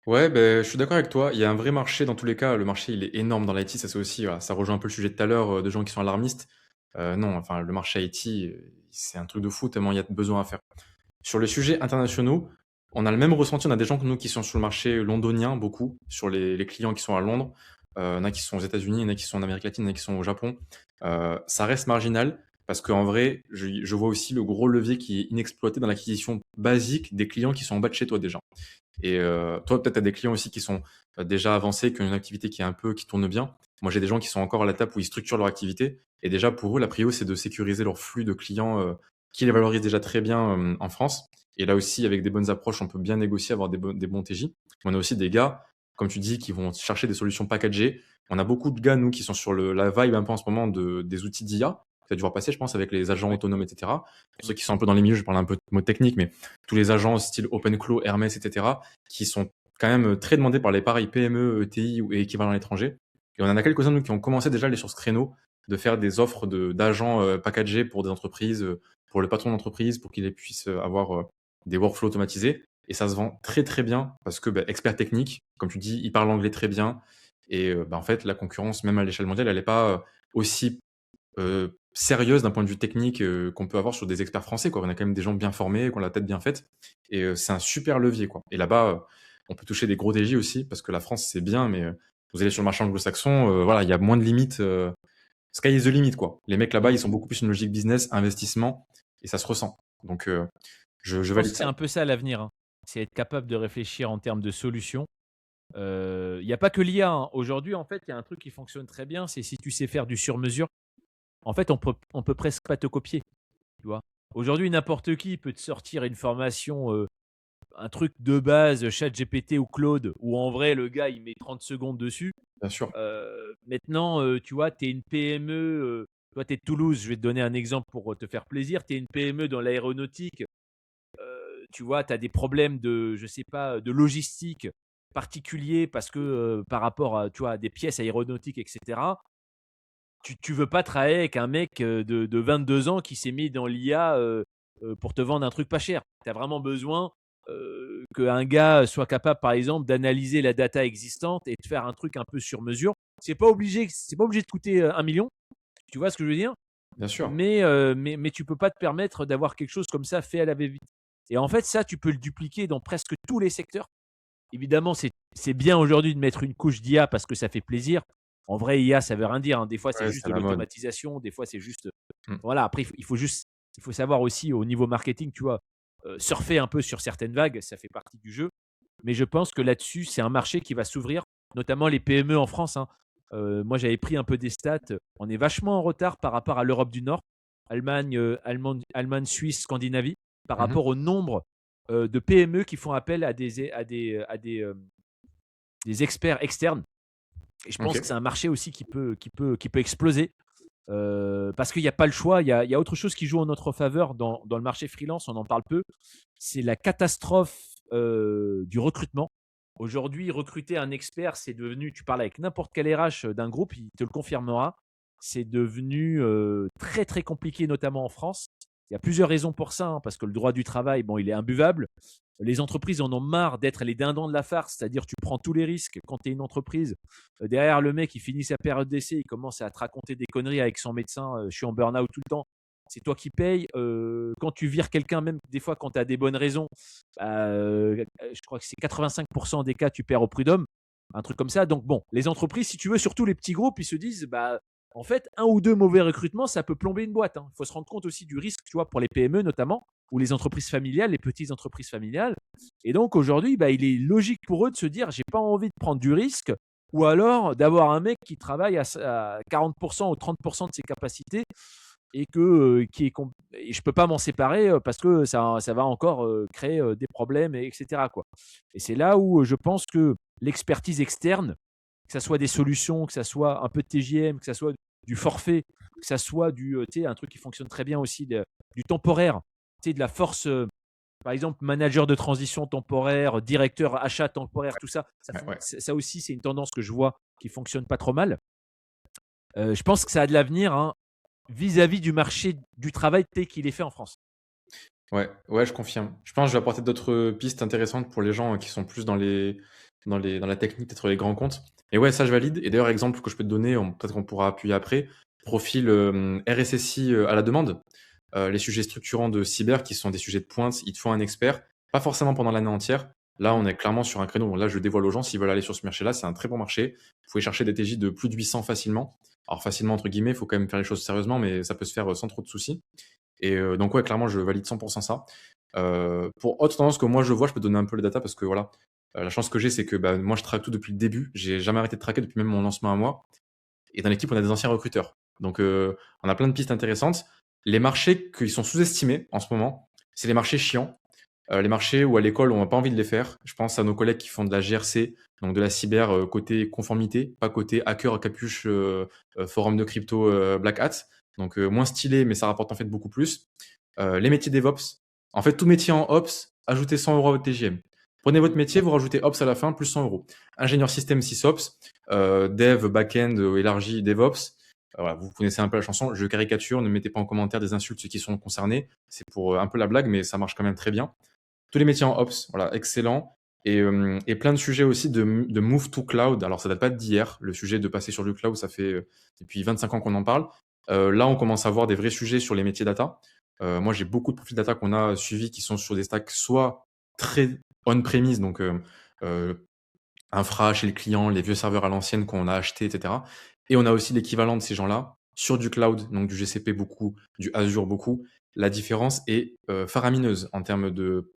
Ouais, beh, je suis d'accord avec toi. Il y a un vrai marché dans tous les cas. Le marché, il est énorme dans l'IT. Ça, c'est aussi, voilà, ça rejoint un peu le sujet de tout à l'heure, de gens qui sont alarmistes. Non, enfin, le marché IT, c'est un truc de fou tellement il y a de besoins à faire. Sur les sujets internationaux, on a le même ressenti. On a des gens comme nous qui sont sur le marché londonien, beaucoup, sur les clients qui sont à Londres. Il y en a qui sont aux États-Unis, il y en a qui sont en Amérique latine, il y en a qui sont au Japon. Ça reste marginal parce qu'en vrai, je vois aussi le gros levier qui est inexploité dans l'acquisition basique des clients qui sont en bas de chez toi déjà. Et toi, peut-être, tu as des clients aussi qui sont déjà avancés, qui ont une activité qui tourne bien. Moi, j'ai des gens qui sont encore à l'étape où ils structurent leur activité. Et déjà, pour eux, la prio, c'est de sécuriser leur flux de clients qui les valorisent déjà très bien en France. Et là aussi, avec des bonnes approches, on peut bien négocier, avoir des bons TJ. On a aussi des gars, comme tu dis, qui vont chercher des solutions packagées. On a beaucoup de gars, nous, qui sont sur la vibe un peu en ce moment des outils d'IA. Ça a dû voir passer, je pense, avec les agents Ouais. autonomes, etc. Pour ceux qui sont un peu dans les milieux, je parle un peu de mots techniques, mais tous les agents style OpenClaw, Hermès, etc., qui sont quand même très demandés par les pareils PME, ETI et équivalents à l'étranger. Et on en a quelques-uns, nous, qui ont commencé déjà à aller sur ce créneau, de faire des offres d'agents packagés pour des entreprises, pour le patron d'entreprise, pour qu'il puisse avoir des workflows automatisés. Et ça se vend très très bien parce que expert technique, comme tu dis, il parle anglais très bien. Et en fait, la concurrence, même à l'échelle mondiale, elle n'est pas aussi sérieuse d'un point de vue technique qu'on peut avoir sur des experts français, quoi. On a quand même des gens bien formés, qui ont la tête bien faite. Et c'est un super levier, quoi. Et là-bas, on peut toucher des gros DJ aussi, parce que la France, c'est bien, mais vous allez sur le marché anglo-saxon, voilà, il y a moins de limites. Sky is the limit, quoi. Les mecs là-bas, Mmh. ils sont beaucoup plus une logique business, investissement, et ça se ressent. Donc, je Je pense valide que c'est ça. un peu ça l'avenir, hein. C'est être capable de réfléchir en termes de solutions. Il y a pas que l'IA, hein. Aujourd'hui, en fait, il y a un truc qui fonctionne très bien, c'est si tu sais faire du sur-mesure. En fait, on peut presque pas te copier, tu vois? Aujourd'hui, n'importe qui peut te sortir une formation, un truc de base, ChatGPT ou Claude, où en vrai le gars il met 30 secondes dessus. Bien sûr. Maintenant, tu vois, tu es une PME, toi tu es de Toulouse, je vais te donner un exemple pour, te faire plaisir. Tu es une PME dans l'aéronautique, tu vois, tu as des problèmes de, je sais pas, de logistique particuliers parce que, par rapport à, tu vois, à des pièces aéronautiques et cetera. Tu veux pas travailler avec un mec, de 22 ans qui s'est mis dans l'IA, pour te vendre un truc pas cher. Tu as vraiment besoin, qu'un gars soit capable, par exemple, d'analyser la data existante et de faire un truc un peu sur mesure. C'est pas obligé de coûter, 1 000 000. Tu vois ce que je veux dire? Bien sûr. Mais tu peux pas te permettre d'avoir quelque chose comme ça fait à la va-vite. Et en fait, ça, tu peux le dupliquer dans presque tous les secteurs. Évidemment, c'est bien aujourd'hui de mettre une couche d'IA parce que ça fait plaisir. En vrai, IA, ça veut rien dire, hein. Des fois, c'est Ouais, juste c'est de à la mode. l'automatisation, des fois, c'est juste, Mm. voilà. Après, il faut savoir aussi au niveau marketing, tu vois, surfer un peu sur certaines vagues, ça fait partie du jeu. Mais je pense que là-dessus, c'est un marché qui va s'ouvrir, notamment les PME en France, hein. Moi, j'avais pris un peu des stats. On est vachement en retard par rapport à l'Europe du Nord, Allemagne, Suisse, Scandinavie, par Mhm. rapport au nombre, de PME qui font appel des experts externes. Et je pense que Ok. c'est un marché aussi qui peut exploser. Parce qu'il n'y a pas le choix. Il y a autre chose qui joue en notre faveur dans le marché freelance, on en parle peu. C'est la catastrophe du recrutement. Aujourd'hui, recruter un expert, c'est devenu, tu parles avec n'importe quel RH d'un groupe, il te le confirmera, c'est devenu très très compliqué, notamment en France. Il y a plusieurs raisons pour ça, hein, parce que le droit du travail, bon, il est imbuvable. Les entreprises en ont marre d'être les dindons de la farce, c'est-à-dire tu prends tous les risques quand tu es une entreprise. Derrière le mec, il finit sa période d'essai, il commence à te raconter des conneries avec son médecin. Je suis en burn-out tout le temps. C'est toi qui payes. Quand tu vires quelqu'un, même des fois quand tu as des bonnes raisons, je crois que c'est 85% des cas, tu perds au prud'homme. Un truc comme ça. Donc bon, les entreprises, si tu veux, surtout les petits groupes, ils se disent, bah, en fait, un ou deux mauvais recrutements, ça peut plomber une boîte, hein. Il faut se rendre compte aussi du risque, tu vois, pour les PME notamment, ou les entreprises familiales, les petites entreprises familiales. Et donc aujourd'hui, bah, il est logique pour eux de se dire, j'ai pas envie de prendre du risque, ou alors d'avoir un mec qui travaille à 40% ou 30% de ses capacités et et je peux pas m'en séparer parce que ça va encore créer des problèmes, etc., quoi. Et c'est là où je pense que l'expertise externe, que ça soit des solutions, que ça soit un peu de TJM, que ça soit du forfait, que ça soit un truc qui fonctionne très bien aussi, du temporaire, de la force. par exemple, manager de transition temporaire, directeur achat temporaire, tout ça, Ouais, ouais. ça aussi, c'est une tendance que je vois qui fonctionne pas trop mal. Je pense que ça a de l'avenir, hein, vis-à-vis du marché du travail tel qu'il est fait en France. Ouais, ouais, je confirme. Je pense que je vais apporter d'autres pistes intéressantes pour les gens qui sont plus dans la technique, peut-être les grands comptes. Et ouais, ça, je valide. Et d'ailleurs, exemple que je peux te donner, peut-être qu'on pourra appuyer après, profil RSSI à la demande. Les sujets structurants de cyber qui sont des sujets de pointe, il te faut un expert, pas forcément pendant l'année entière. Là, on est clairement sur un créneau. Bon, là, je dévoile aux gens s'ils veulent aller sur ce marché-là, c'est un très bon marché. Vous pouvez chercher des TJ de plus de 800 facilement. Alors, facilement, entre guillemets, il faut quand même faire les choses sérieusement, mais ça peut se faire sans trop de soucis. Et donc, ouais, clairement, je valide 100% ça. Pour autre tendance que moi je vois, je peux donner un peu les data parce que voilà, la chance que j'ai, c'est que bah, moi je traque tout depuis le début. J'ai jamais arrêté de traquer depuis même mon lancement à moi. Et dans l'équipe, on a des anciens recruteurs. Donc, on a plein de pistes intéressantes. Les marchés qui sont sous-estimés en ce moment, c'est les marchés chiants. Les marchés où à l'école, on n'a pas envie de les faire. Je pense à nos collègues qui font de la GRC, donc de la cyber côté conformité, pas côté hacker, capuche, forum de crypto, black hat. Donc, moins stylé, mais ça rapporte en fait beaucoup plus. Les métiers DevOps. En fait, tout métier en Ops, ajoutez 100 euros à votre TGM. Prenez votre métier, vous rajoutez Ops à la fin, plus 100 euros. Ingénieur système SysOps, Dev, Backend, élargi, DevOps. Voilà, vous connaissez un peu la chanson. Je caricature, ne mettez pas en commentaire des insultes ceux qui sont concernés. C'est pour un peu la blague, mais ça marche quand même très bien. Tous les métiers en Ops, voilà, excellent. Et plein de sujets aussi de move to cloud. Alors, ça date pas d'hier. Le sujet de passer sur du cloud, ça fait depuis 25 ans qu'on en parle. Là, on commence à voir des vrais sujets sur les métiers data. Moi, j'ai beaucoup de profils data qu'on a suivis qui sont sur des stacks soit très on-premise, donc euh, infra chez le client, les vieux serveurs à l'ancienne qu'on a achetés, etc. Et on a aussi l'équivalent de ces gens-là sur du cloud, donc du GCP beaucoup, du Azure beaucoup. La différence est faramineuse en termes de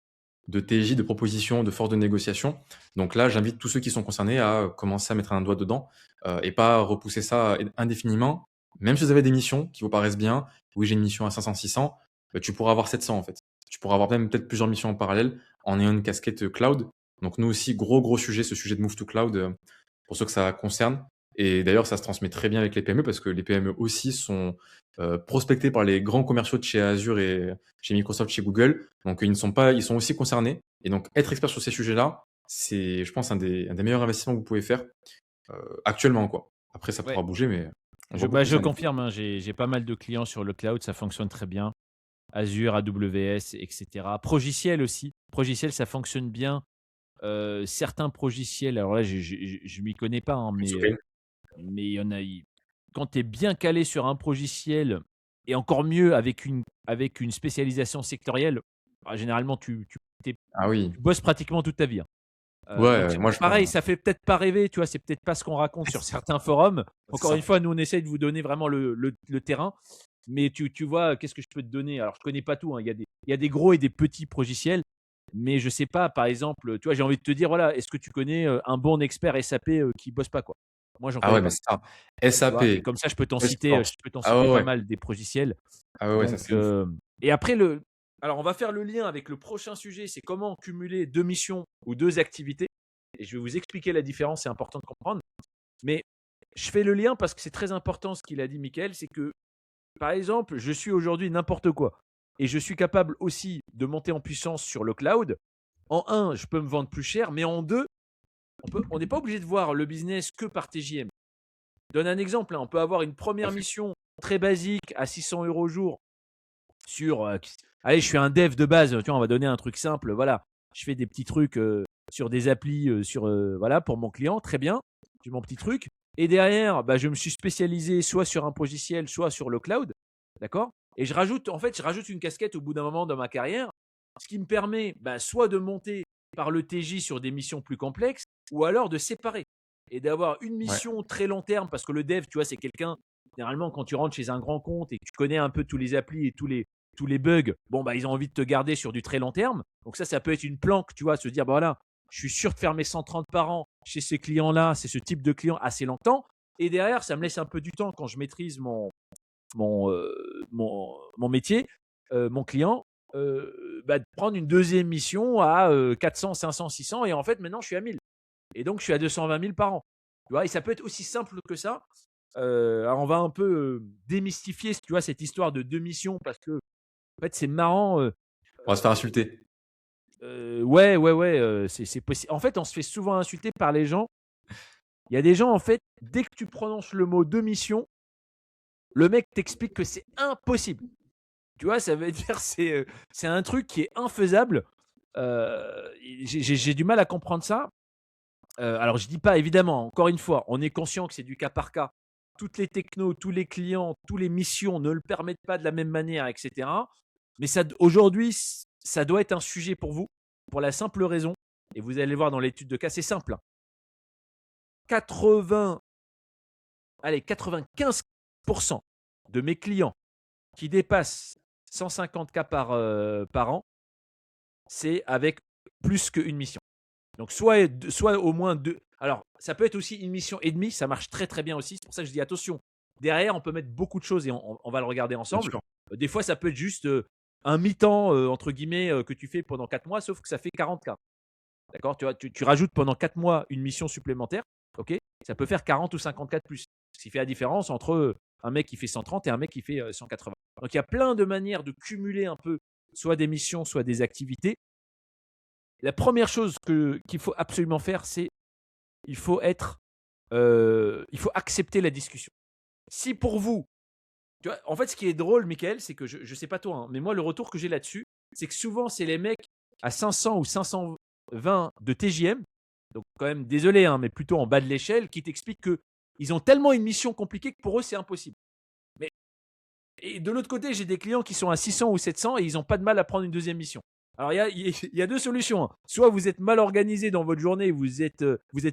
TJ, de proposition, de force de négociation. Donc là, j'invite tous ceux qui sont concernés à commencer à mettre un doigt dedans et pas repousser ça indéfiniment. Même si vous avez des missions qui vous paraissent bien, oui, j'ai une mission à 500, 600, tu pourras avoir 700 en fait. Tu pourras avoir même peut-être plusieurs missions en parallèle en ayant une casquette cloud. Donc nous aussi, gros sujet, ce sujet de move to cloud pour ceux que ça concerne. Et d'ailleurs, ça se transmet très bien avec les PME parce que les PME aussi sont prospectés par les grands commerciaux de chez Azure et chez Microsoft, chez Google. Donc ils sont aussi concernés. Et donc être expert sur ces sujets-là, c'est, je pense, un des meilleurs investissements que vous pouvez faire actuellement, quoi. Après, ça Ouais, pourra bouger, mais on voit beaucoup je ça en effet. confirme, hein, j'ai pas mal de clients sur le cloud, ça fonctionne très bien. Azure, AWS, et cetera. Progiciel aussi. Progiciel, ça fonctionne bien. Certains progiciels, alors là, je m'y connais pas, hein, It's okay. mais il y en a. Quand tu es bien calé sur un progiciel, et encore mieux avec une spécialisation sectorielle, bah, généralement, Ah oui. tu bosses pratiquement toute ta vie, hein. Donc Ouais, moi je pareil, pense. ça fait peut-être pas rêver, tu vois? C'est peut-être pas ce qu'on raconte sur certains forums. C'est Encore une ça. fois, nous, on essaye de vous donner vraiment le terrain. Mais tu vois, qu'est-ce que je peux te donner? Alors, je connais pas tout, hein. Il y a des gros et des petits progiciels, mais je sais pas, par exemple, tu vois, j'ai envie de te dire, voilà, est-ce que tu connais, un bon expert SAP, qui bosse pas, quoi? Moi, j'en Ah connais ouais, mais pas, c'est ça. tu vois? Et SAP, comme ça, Salesforce. je peux t'en Ah citer ouais, pas ouais. mal des progiciels. Ah ouais, ouais, ça Donc c'est ouf. et après alors on va faire le lien avec le prochain sujet, c'est comment cumuler 2 missions ou 2 activités, et je vais vous expliquer la différence, c'est important de comprendre. Mais je fais le lien parce que c'est très important ce qu'il a dit Michael, c'est que, par exemple, je suis aujourd'hui n'importe quoi et je suis capable aussi de monter en puissance sur le cloud. En un, je peux me vendre plus cher, mais en 2, on n'est pas obligé de voir le business que par TJM. Je donne un exemple, hein, on peut avoir une Tout à première fait. mission très basique à 600 euros au jour sur, allez, je suis un dev de base, tu vois, on va donner un truc simple, voilà. Je fais des petits trucs sur des applis, voilà, pour mon client, très bien. J'ai mon petit truc. Et derrière, bah, je me suis spécialisé soit sur un logiciel, soit sur le cloud, d'accord. Et je rajoute une casquette au bout d'un moment dans ma carrière, ce qui me permet, bah, soit de monter par le TJ sur des missions plus complexes, ou alors de séparer et d'avoir une Ouais. mission très long terme, parce que le dev, tu vois, c'est quelqu'un, généralement, quand tu rentres chez un grand compte et que tu connais un peu tous les applis et tous les bugs, bon, bah, ils ont envie de te garder sur du très long terme. Donc ça peut être une planque, tu vois, se dire, bah, voilà, je suis sûr de faire mes 130 par an chez ces clients-là, c'est ce type de client assez longtemps. Et derrière, ça me laisse un peu du temps quand je maîtrise mon métier, mon client, bah, de prendre une deuxième mission à 400, 500, 600. Et en fait, maintenant, je suis à 1000. Et donc, je suis à 220 000 par an. Tu vois, et ça peut être aussi simple que ça. Alors, on va un peu démystifier, tu vois, cette histoire de deux missions, parce que en fait, c'est marrant. On va se faire insulter. Ouais, c'est possible. En fait, on se fait souvent insulter par les gens. Il y a des gens, en fait, dès que tu prononces le mot de mission, le mec t'explique que c'est impossible. Tu vois, ça veut dire c'est un truc qui est infaisable. J'ai du mal à comprendre ça. Alors je dis pas évidemment, encore une fois, on est conscient que c'est du cas par cas. Toutes les technos, tous les clients, toutes les missions ne le permettent pas de la même manière, et cetera. Mais ça aujourd'hui, ça doit être un sujet pour vous, pour la simple raison, et vous allez voir dans l'étude de cas, c'est simple, hein. 80, allez, 95 de mes clients qui dépassent 150 cas par an, c'est avec plus qu'une mission. Donc soit au moins 2. Alors, ça peut être aussi une mission et demie, ça marche très, très bien aussi. C'est pour ça que je dis attention. Derrière, on peut mettre beaucoup de choses et on va le regarder Bien ensemble. sûr. Des fois, ça peut être juste, un mi-temps, entre guillemets, que tu fais pendant 4 mois, sauf que ça fait 40 cas. D'accord? Tu vois? Tu rajoutes pendant 4 mois une mission supplémentaire, OK? Ça peut faire 40 ou 50 cas de plus. Ce qui fait la différence entre, un mec qui fait 130 et un mec qui fait, 180. Donc il y a plein de manières de cumuler un peu, soit des missions, soit des activités. La première chose qu'il faut absolument faire, c'est il faut être, il faut accepter la discussion. Si pour vous, tu vois, en fait, ce qui est drôle, Michael, c'est que je sais pas toi, hein, mais moi, le retour que j'ai là-dessus, c'est que souvent, c'est les mecs à 500 ou 520 de TJM, donc quand même, désolé, hein, mais plutôt en bas de l'échelle, qui t'expliquent que ils ont tellement une mission compliquée que pour eux, c'est impossible. Mais et de l'autre côté, j'ai des clients qui sont à 600 ou 700 et ils n'ont pas de mal à prendre une deuxième mission. Alors, il y a deux solutions, hein. Soit vous êtes mal organisé dans votre journée, vous êtes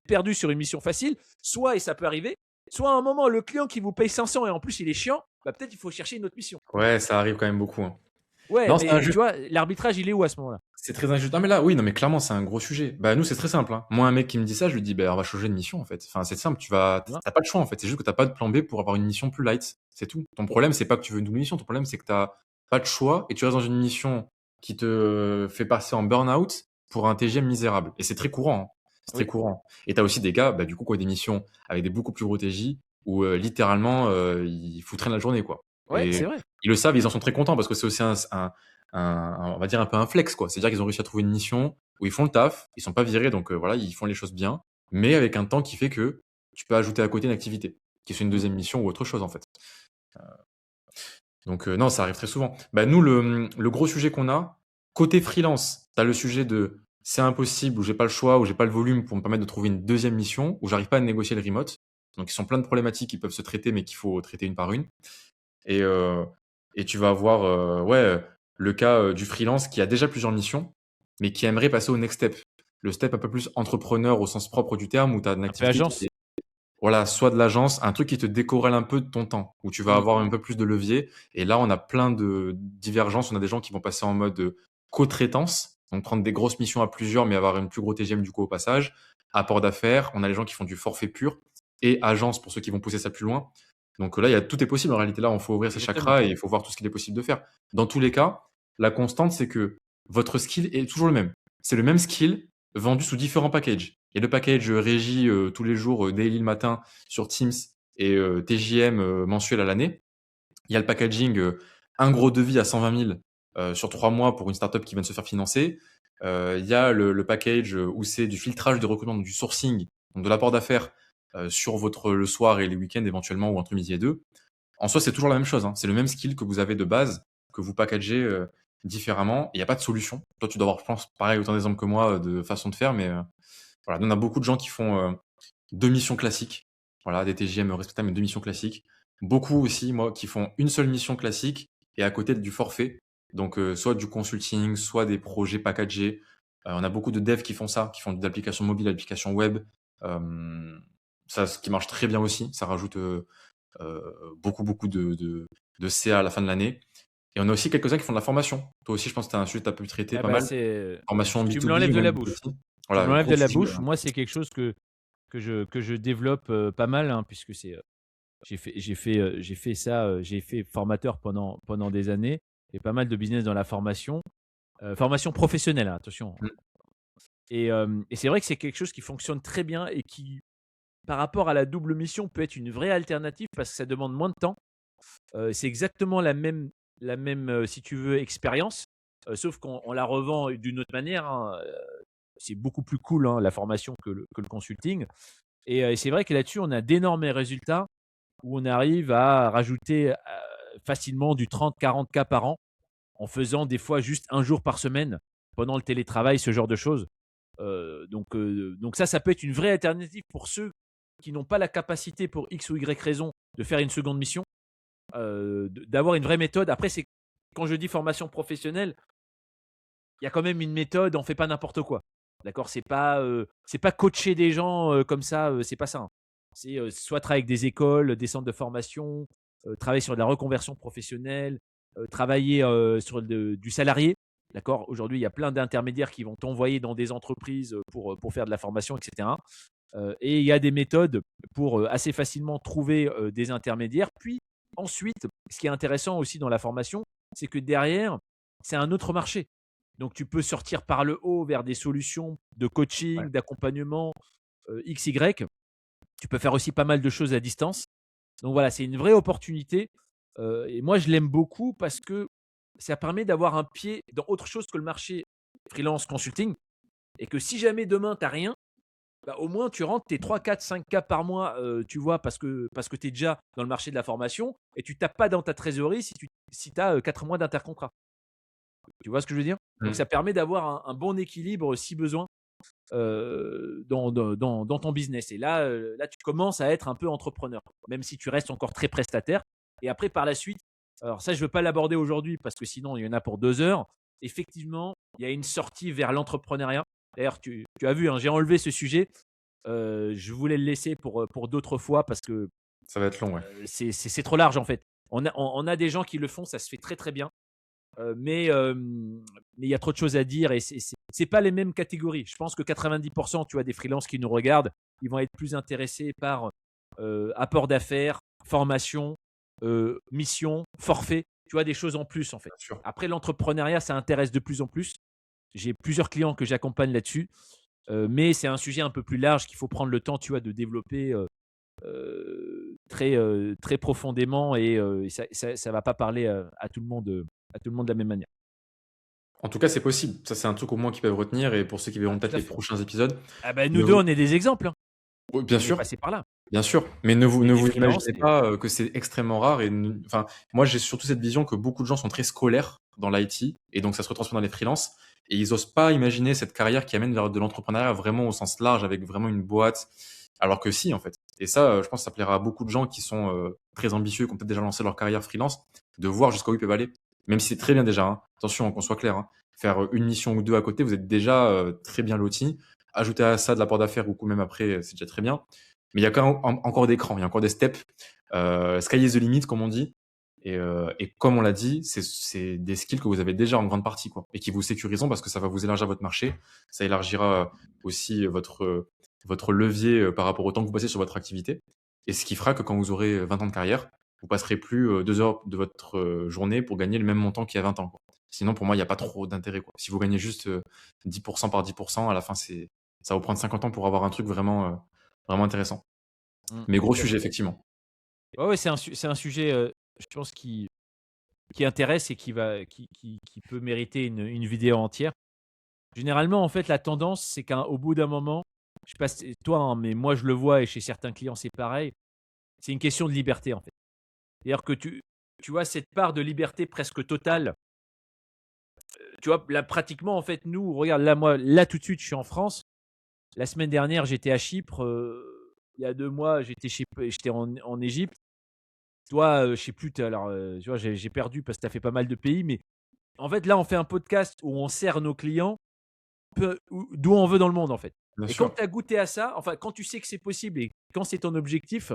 perdu sur une mission facile, soit, et ça peut arriver, soit à un moment, le client qui vous paye 500 et en plus il est chiant, bah, peut-être il faut chercher une autre mission. Ouais, ça arrive quand même beaucoup, hein. Ouais, Non, c'est mais tu injuste. vois, l'arbitrage, il est où à ce moment-là? C'est très injuste. Non, mais là, oui, non, mais clairement, c'est un gros sujet. Bah, nous, c'est très simple, hein. Moi, un mec qui me dit ça, je lui dis, bah, on va changer de mission, en fait. Enfin, c'est simple, Tu vois. t'as pas de choix, en fait. C'est juste que t'as pas de plan B pour avoir une mission plus light. C'est tout. Ton problème, c'est pas que tu veux une double mission. Ton problème, c'est que t'as pas de choix et tu restes dans une mission qui te fait passer en burn-out pour un TGM misérable. Et c'est très courant, hein. C'est très Oui, courant. Et t'as aussi des gars, bah, du coup, qui ont des missions avec des beaucoup plus gros TJ où, littéralement, ils foutraient la journée, quoi. ouais, Et c'est vrai. ils le savent, ils en sont très contents parce que c'est aussi on va dire un peu un flex, quoi. C'est-à-dire qu'ils ont réussi à trouver une mission où ils font le taf, ils sont pas virés, donc voilà, ils font les choses bien, mais avec un temps qui fait que tu peux ajouter à côté une activité, qui soit une Mm. deuxième mission ou autre chose en fait. Donc non, ça arrive très souvent. Bah, nous, le gros sujet qu'on a, côté freelance, tu as le sujet de c'est impossible, ou j'ai pas le choix, ou j'ai pas le volume pour me permettre de trouver une deuxième mission, où j'arrive pas à négocier le remote. Donc ils sont plein de problématiques qui peuvent se traiter, mais qu'il faut traiter une par une. Et, euh, et tu vas avoir le cas du freelance qui a déjà plusieurs missions, mais qui aimerait passer au next step. Le step un peu plus entrepreneur au sens propre du terme, où tu as une Un peu activité qui agence. est, voilà, soit de l'agence, un truc qui te décorrèle un peu de ton temps, où tu vas Mm. avoir un peu plus de levier. Et là, on a plein de divergences. On a des gens qui vont passer en mode co-traitance, donc prendre des grosses missions à plusieurs, mais avoir une plus gros TGM du coup au passage. Apport d'affaires, on a les gens qui font du forfait pur, et agence pour ceux qui vont pousser ça plus loin. Donc là, tout est possible en réalité. Là, il faut ouvrir ses Exactement. chakras et il faut voir tout ce qu'il est possible de faire. Dans tous les cas, la constante, c'est que votre skill est toujours le même. C'est le même skill vendu sous différents packages. Il y a le package régie tous les jours, daily le matin sur Teams et TJM mensuel à l'année. Il y a le packaging un gros devis à 120 000 sur 3 mois pour une startup qui vient de se faire financer. Il y a le package où c'est du filtrage de recrutement, donc du sourcing, donc de l'apport d'affaires sur le soir et les week-ends éventuellement ou entre midi et deux. En soi, c'est toujours la même chose, hein. C'est le même skill que vous avez de base, que vous packagez différemment. Il n'y a pas de solution. Toi, tu dois avoir, je pense, pareil, autant d'exemples que moi de façon de faire, mais voilà. Nous, on a beaucoup de gens qui font deux missions classiques. Voilà, des TJM respectables, mais deux missions classiques. Beaucoup aussi, moi, qui font une seule mission classique et à côté du forfait. Donc, soit du consulting, soit des projets packagés. On a beaucoup de devs qui font ça, qui font des applications mobiles, des applications web. Ça, ce qui marche très bien aussi. Ça rajoute beaucoup de CA à la fin de l'année. Et on a aussi quelques-uns qui font de la formation. Toi aussi, je pense que tu as un sujet que tu as pu traiter Eh pas ben, mal. Formation tu me B2B l'enlèves ou de même la bouche. B2C. Tu me Voilà, l'enlèves de gros la sujet. bouche. Moi, c'est quelque chose que je développe pas mal, hein, puisque j'ai fait ça, j'ai fait formateur pendant des années et pas mal de business dans la formation, formation professionnelle, hein, attention. Mm. Et c'est vrai que c'est quelque chose qui fonctionne très bien et qui, par rapport à la double mission, peut être une vraie alternative parce que ça demande moins de temps. C'est exactement la même, si tu veux, expérience. sauf qu'on la revend d'une autre manière, hein. C'est beaucoup plus cool, hein, la formation que le consulting. Et c'est vrai que là-dessus, on a d'énormes résultats où on arrive à rajouter facilement du 30-40 cas par an en faisant des fois juste un jour par semaine pendant le télétravail, ce genre de choses. Donc ça peut être une vraie alternative pour ceux qui n'ont pas la capacité pour X ou Y raison de faire une seconde mission, d'avoir une vraie méthode. Après, quand je dis formation professionnelle, il y a quand même une méthode, on fait pas n'importe quoi. D'accord, c'est pas coacher des gens comme ça, c'est pas ça, hein. C'est soit travailler avec des écoles, des centres de formation, travailler sur de la reconversion professionnelle, travailler sur du salarié. D'accord, aujourd'hui, il y a plein d'intermédiaires qui vont t'envoyer dans des entreprises pour faire de la formation, etc. Et il y a des méthodes pour assez facilement trouver des intermédiaires. Puis ensuite, ce qui est intéressant aussi dans la formation, c'est que derrière, c'est un autre marché. Donc tu peux sortir par le haut vers des solutions de Ouais. coaching, d'accompagnement XY. Tu peux faire aussi pas mal de choses à distance. Donc voilà, c'est une vraie opportunité. Et moi, je l'aime beaucoup parce que ça permet d'avoir un pied dans autre chose que le marché freelance consulting. Et que si jamais demain, tu n'as rien, bah, au moins, tu rentres tes 3, 4, 5 cas par mois, tu vois, parce que tu es déjà dans le marché de la formation et tu tapes pas dans ta trésorerie si tu as 4 mois d'intercontrat. Tu vois ce que je veux dire? Donc, Mmh. ça permet d'avoir un bon équilibre si besoin dans ton business. Et là, tu commences à être un peu entrepreneur, même si tu restes encore très prestataire. Et après, par la suite, alors ça, je ne veux pas l'aborder aujourd'hui parce que sinon, il y en a pour 2 heures. Effectivement, il y a une sortie vers l'entrepreneuriat. D'ailleurs, tu as vu, hein, j'ai enlevé ce sujet. Je voulais le laisser pour d'autres fois parce que Ça va être long, ouais. c'est trop large en fait. On a des gens qui le font, ça se fait très très bien. Mais il y a trop de choses à dire et c'est pas les mêmes catégories. Je pense que 90%, tu vois, des freelances qui nous regardent, ils vont être plus intéressés par apport d'affaires, formation, mission, forfait, tu vois, des choses en plus en fait. Bien sûr. Après, l'entrepreneuriat, ça intéresse de plus en plus. J'ai plusieurs clients que j'accompagne là-dessus, mais c'est un sujet un peu plus large qu'il faut prendre le temps, tu vois, de développer très profondément et ça va pas parler à tout le monde de la même manière. En tout cas, c'est possible. Ça, c'est un truc au moins qu'ils peuvent retenir et pour ceux qui Ah, verront tout peut-être à les fait. prochains épisodes, Ah bah, nous ne 2 vous on est des exemples, hein. oui, bien On est sûr. passés par là. Bien sûr, mais On ne était vous freelance imaginez et pas, que c'est extrêmement rare et ne enfin, moi, j'ai surtout cette vision que beaucoup de gens sont très scolaires dans l'IT et donc ça se retransforme dans les freelances et ils osent pas imaginer cette carrière qui amène vers de l'entrepreneuriat vraiment au sens large avec vraiment une boîte, alors que si, en fait et ça, je pense que ça plaira à beaucoup de gens qui sont, très ambitieux, qui ont peut-être déjà lancé leur carrière freelance, de voir jusqu'où ils peuvent aller. Même si c'est très bien déjà, hein. Attention, qu'on soit clair, hein. Faire, une mission ou 2 à côté, vous êtes déjà, très bien lotis. Ajouter à ça de l'apport d'affaires ou même après, c'est déjà très bien. Mais il y a quand même encore des crans, il y a encore des steps. Sky is the limit, comme on dit. Et comme on l'a dit, c'est des skills que vous avez déjà en grande partie, quoi, et qui vous sécurisent parce que ça va vous élargir votre marché. Ça élargira aussi votre levier par rapport au temps que vous passez sur votre activité. Et ce qui fera que quand vous aurez 20 ans de carrière, vous passerez plus 2 heures de votre journée pour gagner le même montant qu'il y a 20 ans, quoi. Sinon, pour moi, il n'y a pas trop d'intérêt, quoi. Si vous gagnez juste 10% par 10%, à la fin, ça va vous prendre 50 ans pour avoir un truc vraiment intéressant. Mais gros Tout à sujet, fait. effectivement. Ouais, ouais, c'est un sujet, je pense qui intéresse et qui peut mériter une vidéo entière. Généralement, en fait, la tendance, c'est qu'au bout d'un moment, je sais pas si toi, hein, mais moi je le vois et chez certains clients, c'est pareil, c'est une question de liberté, en fait. C'est-à-dire que tu vois cette part de liberté presque totale. Tu vois, là, pratiquement, en fait, nous, regarde, là, moi, là, tout de suite, je suis en France. La semaine dernière, j'étais à Chypre. Il y a 2 mois, j'étais en Égypte. Toi, je sais plus, alors, tu vois, j'ai perdu parce que tu as fait pas mal de pays. Mais en fait, là, on fait un podcast où on sert nos clients d'où on veut dans le monde, en fait. Bien Et quand sûr, tu as goûté à ça, enfin, quand tu sais que c'est possible et quand c'est ton objectif,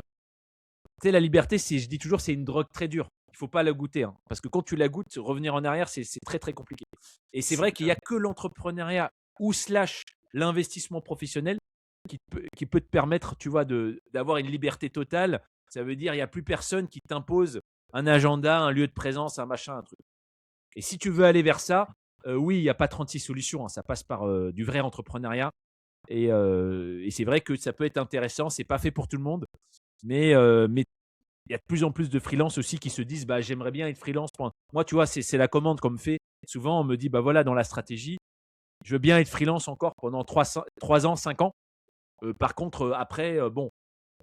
tu sais, la liberté, je dis toujours, c'est une drogue très dure. Il faut pas la goûter, hein, parce que quand tu la goûtes, revenir en arrière, c'est très, très compliqué. Et c'est c'est vrai qu'il y clair. a que l'entrepreneuriat ou slash l'investissement professionnel qui peut te permettre, tu vois, d'avoir une liberté totale. Ça veut dire il y a plus personne qui t'impose un agenda, un lieu de présence, un machin, un truc. Et si tu veux aller vers ça, oui, il y a pas 36 solutions, hein, ça passe par, du vrai entrepreneuriat et c'est vrai que ça peut être intéressant. C'est pas fait pour tout le monde, mais il y a de plus en plus de freelances aussi qui se disent: «Bah, j'aimerais bien être freelance». Moi, tu vois, c'est la commande qu'on me fait. souvent, on me dit, bah voilà, dans la stratégie, je veux bien être freelance encore pendant 3 ans, 5 ans. Par contre, après, bon,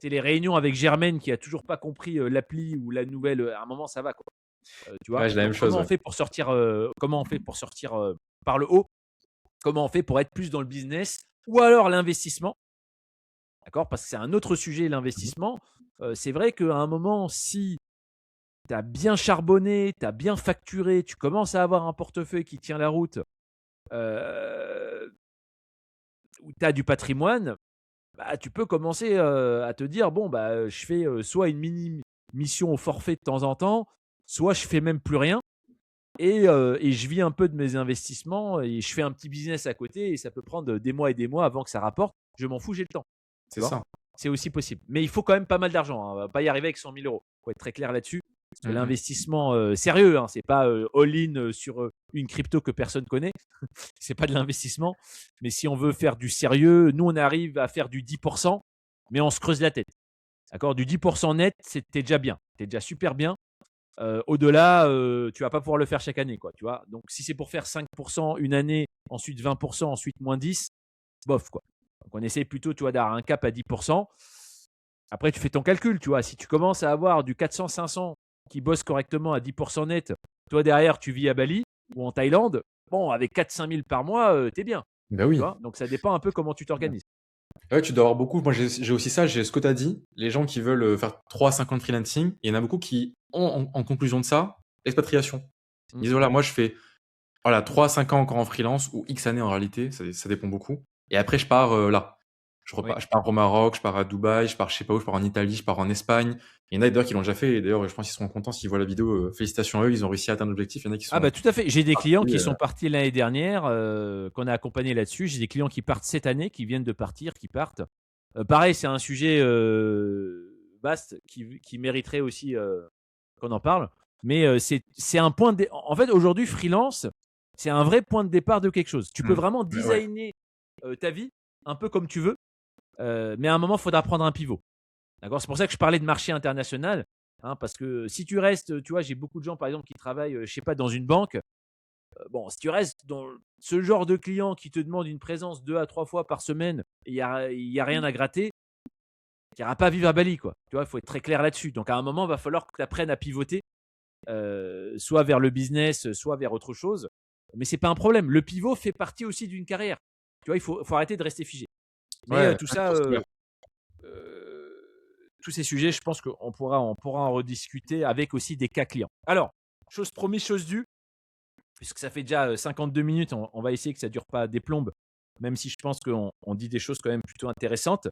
c'est les réunions avec Germaine qui a toujours pas compris l'appli ou la nouvelle. À un moment, ça va, quoi. Tu vois. Ouais, j'ai la Donc, même chose, ouais. comment on fait pour sortir par le haut? Comment on fait pour être plus dans le business ou alors l'investissement? D'accord, parce que c'est un autre sujet, Mmh. l'investissement. C'est vrai qu'à un moment, si tu as bien charbonné, tu as bien facturé, tu commences à avoir un portefeuille qui tient la route, heu, où tu as du patrimoine, bah, tu peux commencer, à te dire: «Bon, bah, je fais, soit une mini mission au forfait de temps en temps, soit je fais même plus rien et je vis un peu de mes investissements et je fais un petit business à côté et ça peut prendre, des mois et des mois avant que ça rapporte. Je m'en fous, j'ai le temps». Tu C'est vois? ça. C'est aussi possible. Mais il faut quand même pas mal d'argent, hein. On va pas y arriver avec 100 000 €. Il faut être très clair là-dessus. Parce que Mmh mh. l'investissement, sérieux, hein, c'est pas, all-in, sur, une crypto que personne connaît. C'est pas de l'investissement. Mais si on veut faire du sérieux, nous, on arrive à faire du 10, mais on se creuse la tête. D'accord? Du 10 net, c'est tu déjà bien. Tu es déjà super bien. Au-delà, tu vas pas pouvoir le faire chaque année, quoi, tu vois? Donc si c'est pour faire 5 une année, ensuite 20, ensuite -10, bof, quoi. Donc on essaie plutôt, tu vois, d'avoir un cap à 10. Après, tu fais ton calcul, tu vois. Si tu commences à avoir du 400-500 qui bosse correctement à 10 net, toi derrière, tu vis à Bali ou en Thaïlande, bon, avec 4-5 000 par mois, tu es bien, Bah tu oui. vois? Donc ça dépend un peu comment tu t'organises. Ouais, tu dois avoir beaucoup. Moi, j'ai aussi ça, j'ai ce que tu as dit. Les gens qui veulent faire 3 à 5 ans de freelancing, il y en a beaucoup qui ont en conclusion de ça, l'expatriation. Mmh. Ils disent voilà, moi je fais voilà 3 à 5 ans encore en freelance ou X années en réalité, ça dépend beaucoup. Et après, je pars là. Oui. Je pars au Maroc, je pars à Dubaï, je pars je sais pas où, je pars en Italie, je pars en Espagne. Il y en a d'ailleurs qui l'ont déjà fait. Et d'ailleurs, je pense qu'ils seront contents s'ils voient la vidéo. Félicitations à eux, ils ont réussi à atteindre l'objectif. Il y en a qui Ah bah, sont tout à fait. J'ai des clients partis. qui sont partis l'année dernière, qu'on a accompagnés là-dessus. J'ai des clients qui partent cette année, qui viennent de partir, qui partent. Pareil, c'est un sujet, vaste qui mériterait aussi, qu'on en parle. Mais, c'est un point de dé en fait, aujourd'hui, freelance, c'est un vrai point de départ de quelque chose. Tu peux Mmh. vraiment Ouais. designer, ta vie un peu comme tu veux, mais à un moment, il faudra prendre un pivot. D'accord? C'est pour ça que je parlais de marché international, hein, parce que si tu restes, tu vois, j'ai beaucoup de gens, par exemple, qui travaillent, je sais pas, dans une banque. Bon, si tu restes dans ce genre de client qui te demande une présence 2 à 3 fois par semaine et il y a rien à gratter, tu iras pas vivre à Bali, quoi. Tu vois? Il faut être très clair là-dessus. Donc à un moment, il va falloir que tu apprennes à pivoter, soit vers le business, soit vers autre chose. Mais c'est pas un problème. Le pivot fait partie aussi d'une carrière. Tu vois? Il faut arrêter de rester figé. Mais, Ouais, tout ouais, ça, trop scolaire. tous ces sujets, je pense qu'on pourra en rediscuter avec aussi des cas clients. Alors, chose promise, chose due, puisque ça fait déjà 52 minutes, on va essayer que ça dure pas des plombes, même si je pense qu'on dit des choses quand même plutôt intéressantes.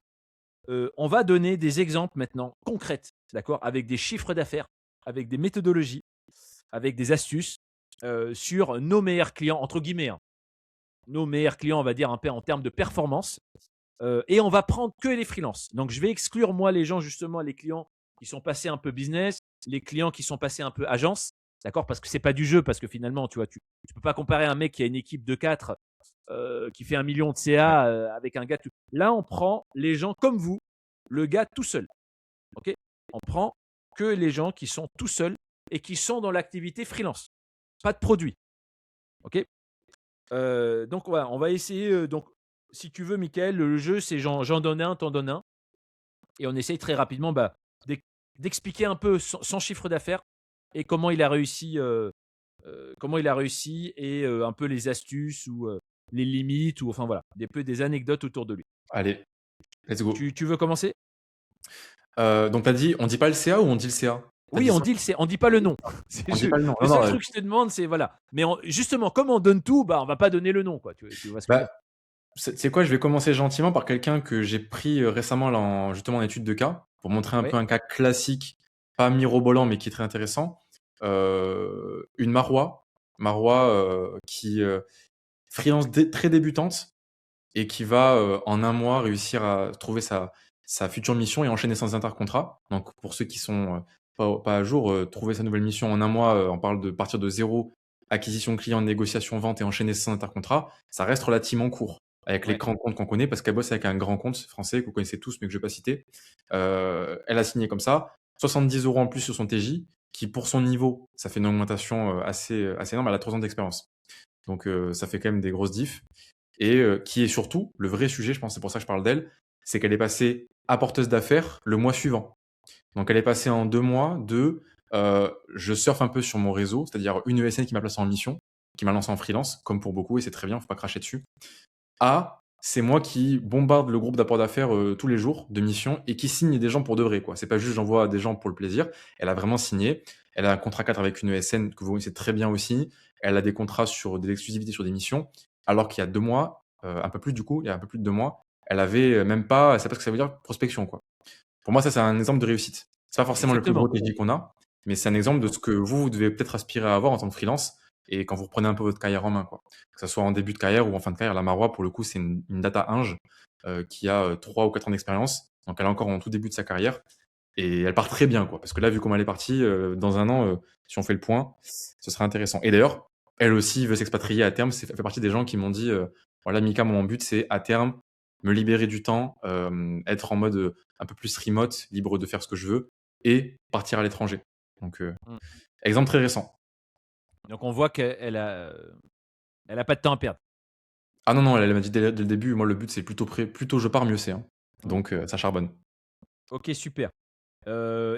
On va donner des exemples maintenant concrètes, d'accord, avec des chiffres d'affaires, avec des méthodologies, avec des astuces sur nos meilleurs clients, entre guillemets, hein. Nos meilleurs clients, on va dire un peu en termes de performance. Et on va prendre que les freelances. Donc, je vais exclure, moi, les gens, justement, les clients qui sont passés un peu business, les clients qui sont passés un peu agence, d'accord? Parce que c'est pas du jeu, parce que finalement, tu vois, tu peux pas comparer un mec qui a une équipe de 4 qui fait 1 million de Ouais. CA avec un gars. Là, on prend les gens comme vous, le gars tout seul. Ok? On prend que les gens qui sont tout seuls et qui sont dans l'activité freelance. Pas de produit. Ok? Donc, voilà, on va essayer. Donc, si tu veux, Michael, le jeu, c'est j'en donne un, t'en donnes un. Et on essaye très rapidement bah, d'expliquer un peu son chiffre d'affaires et comment il a réussi et un peu les astuces ou les limites ou enfin voilà, des anecdotes autour de lui. Allez, let's go. Tu veux commencer? Donc tu as dit, on dit pas le CA ou on dit le CA? Tu as Oui, dit on ça? dit on dit pas le nom. On dit pas le nom. Le Non, non, seul truc que je te demande, c'est voilà. Mais justement, comme on donne tout, bah on va pas donner le nom, quoi. Tu vois ce que je veux bah, dire? c'est quoi? Je vais commencer gentiment par quelqu'un que j'ai pris récemment là, justement en étude de cas, pour montrer un Oui, peu un cas classique, pas mirobolant, mais qui est très intéressant. Une Marwa qui freelance très débutante et qui va en un mois réussir à trouver sa future mission et enchaîner sans intercontrat. Donc pour ceux qui sont pas à jour, trouver sa nouvelle mission en un mois, on parle de partir de zéro, acquisition client, négociation, vente et enchaîner sans intercontrat, ça reste relativement court avec les ouais, grands comptes qu'on connaît parce qu'elle bosse avec un grand compte français que vous connaissez tous mais que je vais pas citer. Elle a signé comme ça, 70 € en plus sur son TJ, qui pour son niveau, ça fait une augmentation assez énorme. Elle a 3 ans d'expérience. Donc, ça fait quand même des grosses diffs. Et qui est surtout le vrai sujet, je pense, c'est pour ça que je parle d'elle, c'est qu'elle est passée apporteuse d'affaires le mois suivant. Donc, elle est passée en 2 mois de je surfe un peu sur mon réseau, c'est-à-dire une ESN qui m'a placé en mission, qui m'a lancé en freelance, comme pour beaucoup, et c'est très bien, faut pas cracher dessus. A, c'est moi qui bombarde le groupe d'apport d'affaires tous les jours de mission et qui signe des gens pour de vrai, quoi. C'est pas juste j'envoie des gens pour le plaisir. Elle a vraiment signé. Elle a un contrat cadre avec une ESN que vous connaissez très bien aussi. Elle a des contrats sur des exclusivités sur des missions. Alors qu'il y a 2 mois, un peu plus du coup, il y a un peu plus de 2 mois, elle avait même pas, c'est pas ce que ça veut dire prospection, quoi. Pour moi, ça, c'est un exemple de réussite. C'est pas forcément le plus gros Exactement. TJ qu'on a, mais c'est un exemple de ce que vous devez peut-être aspirer à avoir en tant que freelance et quand vous reprenez un peu votre carrière en main, quoi. Que ce soit en début de carrière ou en fin de carrière, la Marois, pour le coup, c'est une data inge qui a 3 ou 4 ans d'expérience. Donc, elle est encore en tout début de sa carrière et elle part très bien, quoi. Parce que là, vu comment elle est partie, dans un an, si on fait le point, ce serait intéressant. Et d'ailleurs, elle aussi veut s'expatrier à terme. Elle fait partie des gens qui m'ont dit voilà, Mika, mon but, c'est à terme me libérer du temps, être en mode un peu plus remote, libre de faire ce que je veux et partir à l'étranger. Donc, Mm. exemple très récent. Donc on voit elle a pas de temps à perdre. Ah non, non, elle m'a dit dès le début, moi le but c'est plus tôt je pars, mieux c'est, hein. Mm. Donc ça charbonne. Ok, super.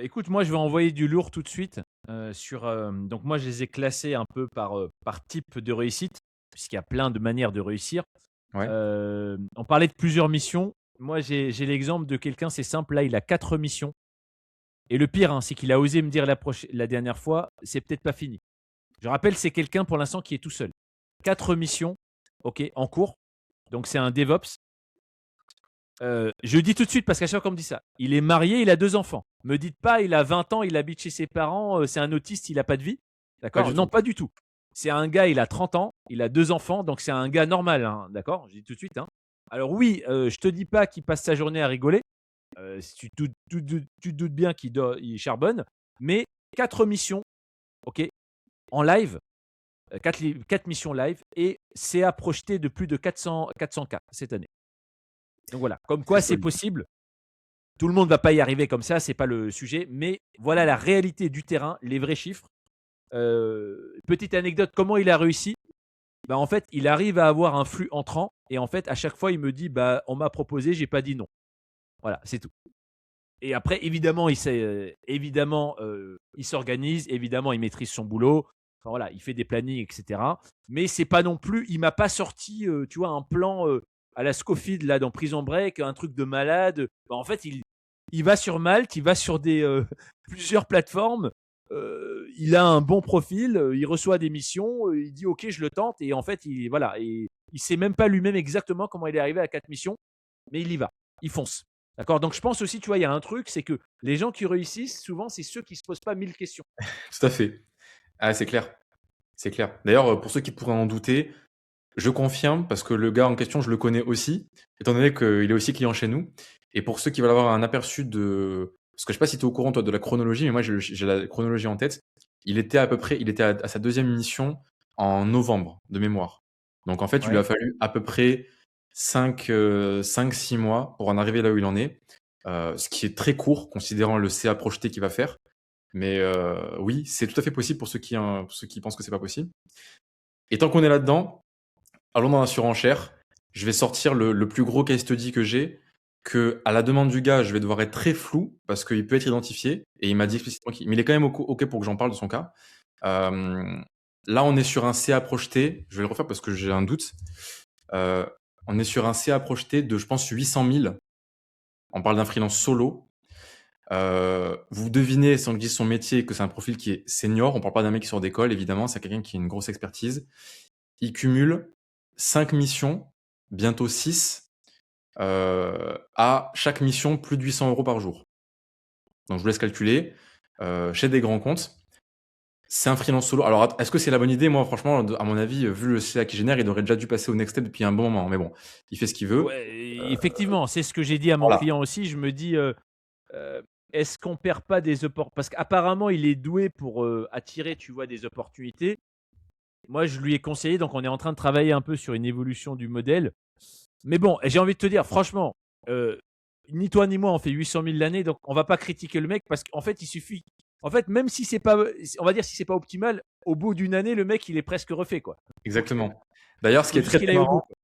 Écoute, moi je vais envoyer du lourd tout de suite donc moi je les ai classés un peu par type de réussite, puisqu'il y a plein de manières de réussir. Ouais, On parlait de plusieurs missions. Moi j'ai l'exemple de quelqu'un, c'est simple, là il a 4 missions. Et le pire, hein, c'est qu'il a osé me dire la dernière fois, c'est peut-être pas fini. Je rappelle, c'est quelqu'un pour l'instant qui est tout seul. 4 missions, ok, en cours. Donc c'est un DevOps. Je dis tout de suite, parce qu'à chaque fois qu'on me dit ça, il est marié, il a 2 enfants. Me dites pas, il a 20 ans, il habite chez ses parents, c'est un autiste, il a pas de vie. pas D'accord? du Non, tout. pas du tout. C'est un gars, il a 30 ans, il a 2 enfants, donc c'est un gars normal, hein, d'accord? Je dis tout de suite, hein. Alors oui, je te dis pas qu'il passe sa journée à rigoler. Si tu te doutes bien il charbonne, mais 4 missions, ok, en live, 4 missions live et CA projeté de plus de 400K cette année. Donc voilà, comme C'est quoi c'est solide. possible. Tout le monde ne va pas y arriver comme ça, c'est pas le sujet, mais voilà la réalité du terrain, les vrais chiffres. Petite anecdote, comment il a réussi? Bah, en fait, il arrive à avoir un flux entrant et en fait, à chaque fois, il me dit bah, on m'a proposé, j'ai pas dit non. Voilà, c'est tout. Et après, évidemment, il s'organise, évidemment, il maîtrise son boulot. Enfin, voilà, il fait des plannings, etc. Mais c'est pas non plus, il m'a pas sorti, tu vois, un plan à la Scofield là dans Prison Break, un truc de malade. Bah, en fait, il va sur Malte, il va sur plusieurs plateformes. Il a un bon profil, il reçoit des missions, il dit ok, je le tente. Et en fait, voilà, et il sait même pas lui-même exactement comment il est arrivé à 4 missions, mais il y va, il fonce. D'accord. Donc je pense aussi, tu vois, il y a un truc, c'est que les gens qui réussissent, souvent, c'est ceux qui se posent pas 1000 questions. Tout à fait. Ah, c'est clair. C'est clair. D'ailleurs, pour ceux qui pourraient en douter, je confirme parce que le gars en question, je le connais aussi, étant donné qu'il est aussi client chez nous. Et pour ceux qui veulent avoir un aperçu de, parce que je sais pas si tu es au courant toi de la chronologie, mais moi j'ai la chronologie en tête. Il était à sa deuxième mission en novembre de mémoire. Donc en fait, il lui a Ouais. fallu à peu près 5-6 mois pour en arriver là où il en est. Ce qui est très court considérant le CA projeté qu'il va faire. Mais oui, c'est tout à fait possible pour ceux qui pensent que c'est pas possible. Et tant qu'on est là-dedans, allons dans la surenchère. Je vais sortir le plus gros case study que j'ai, que à la demande du gars, je vais devoir être très flou parce qu'il peut être identifié. Et il m'a dit Mm. explicitement mais il est quand même OK pour que j'en parle de son cas. Euh, Là, on est sur un CA projeté. Je vais le refaire parce que j'ai un doute. Euh, on est sur un CA projeté de, je pense, 800 000. On parle d'un freelance solo. Vous devinez, sans que je dise son métier, que c'est un profil qui est senior. On parle pas d'un mec qui sort d'école, évidemment. C'est quelqu'un qui a une grosse expertise. Il cumule 5 missions, bientôt 6, à chaque mission plus de 800 euros par jour. Donc je vous laisse calculer. Chez des grands comptes, c'est un freelance solo. Alors est-ce que c'est la bonne idée? Moi, franchement, à mon avis, vu le CA qu'il génère, il aurait déjà dû passer au next step depuis un bon moment. Mais bon, il fait ce qu'il veut. Ouais, effectivement, c'est ce que j'ai dit à mon Voilà. client aussi. Je me dis, est-ce qu'on perd pas des opportunités? Parce qu'apparemment, il est doué pour attirer, tu vois, des opportunités. Moi, je lui ai conseillé, donc on est en train de travailler un peu sur une évolution du modèle. Mais bon, j'ai envie de te dire, franchement, ni toi ni moi, on fait 800 000 l'année, donc on va pas critiquer le mec parce qu'en fait, il suffit. En fait, même si c'est pas, on va dire si c'est pas optimal, au bout d'une année, le mec, il est presque refait, quoi. Donc, Exactement. D'ailleurs, ce qui faut est juste très, qu'il très aille au bout, marrant, quoi.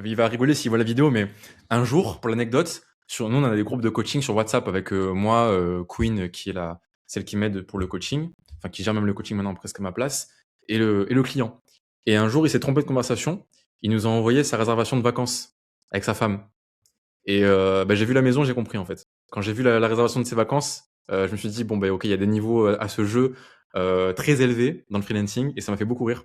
il va rigoler s'il voit la vidéo, mais un jour, pour l'anecdote, nous, on a des groupes de coaching sur WhatsApp avec moi, Queen, qui est celle qui m'aide pour le coaching, enfin, qui gère même le coaching maintenant presque à ma place, et le client. Et un jour, il s'est trompé de conversation. Il nous a envoyé sa réservation de vacances avec sa femme. Et j'ai vu la maison, j'ai compris en fait. Quand j'ai vu la réservation de ses vacances, je me suis dit, bon, ok, il y a des niveaux à ce jeu très élevés dans le freelancing, et ça m'a fait beaucoup rire.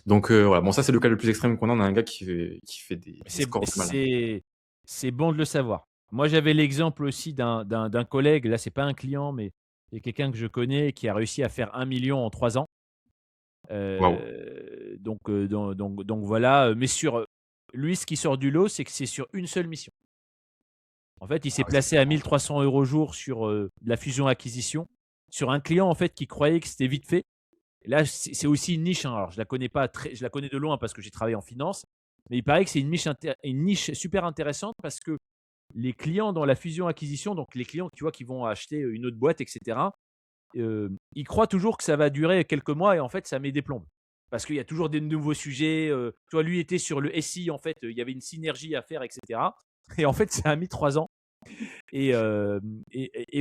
Donc voilà, bon, ça c'est le cas le plus extrême qu'on a. On a un gars qui fait des C'est scores de malade. c'est bon de le savoir. Moi, j'avais l'exemple aussi d'un collègue, là, c'est pas un client, mais c'est quelqu'un que je connais qui a réussi à faire 1 million en 3 ans. Waouh. Donc voilà, mais lui, ce qui sort du lot, c'est que c'est sur une seule mission. En fait, il Ah s'est ouais, c'est placé à 1 300 € jour sur, de la fusion-acquisition, sur un client, en fait, qui croyait que c'était vite fait. Et là, c'est aussi une niche, hein. Alors je la connais pas je la connais de loin parce que j'ai travaillé en finance, mais il paraît que c'est une niche super intéressante parce que les clients dans la fusion-acquisition, donc les clients, tu vois, qui vont acheter une autre boîte et cetera, ils croient toujours que ça va durer quelques mois et en fait, ça met des plombes. Parce qu'il y a toujours des nouveaux sujets, tu vois, lui était sur le SI, en fait, il y avait une synergie à faire et cetera, et en fait, ça a mis 3 ans et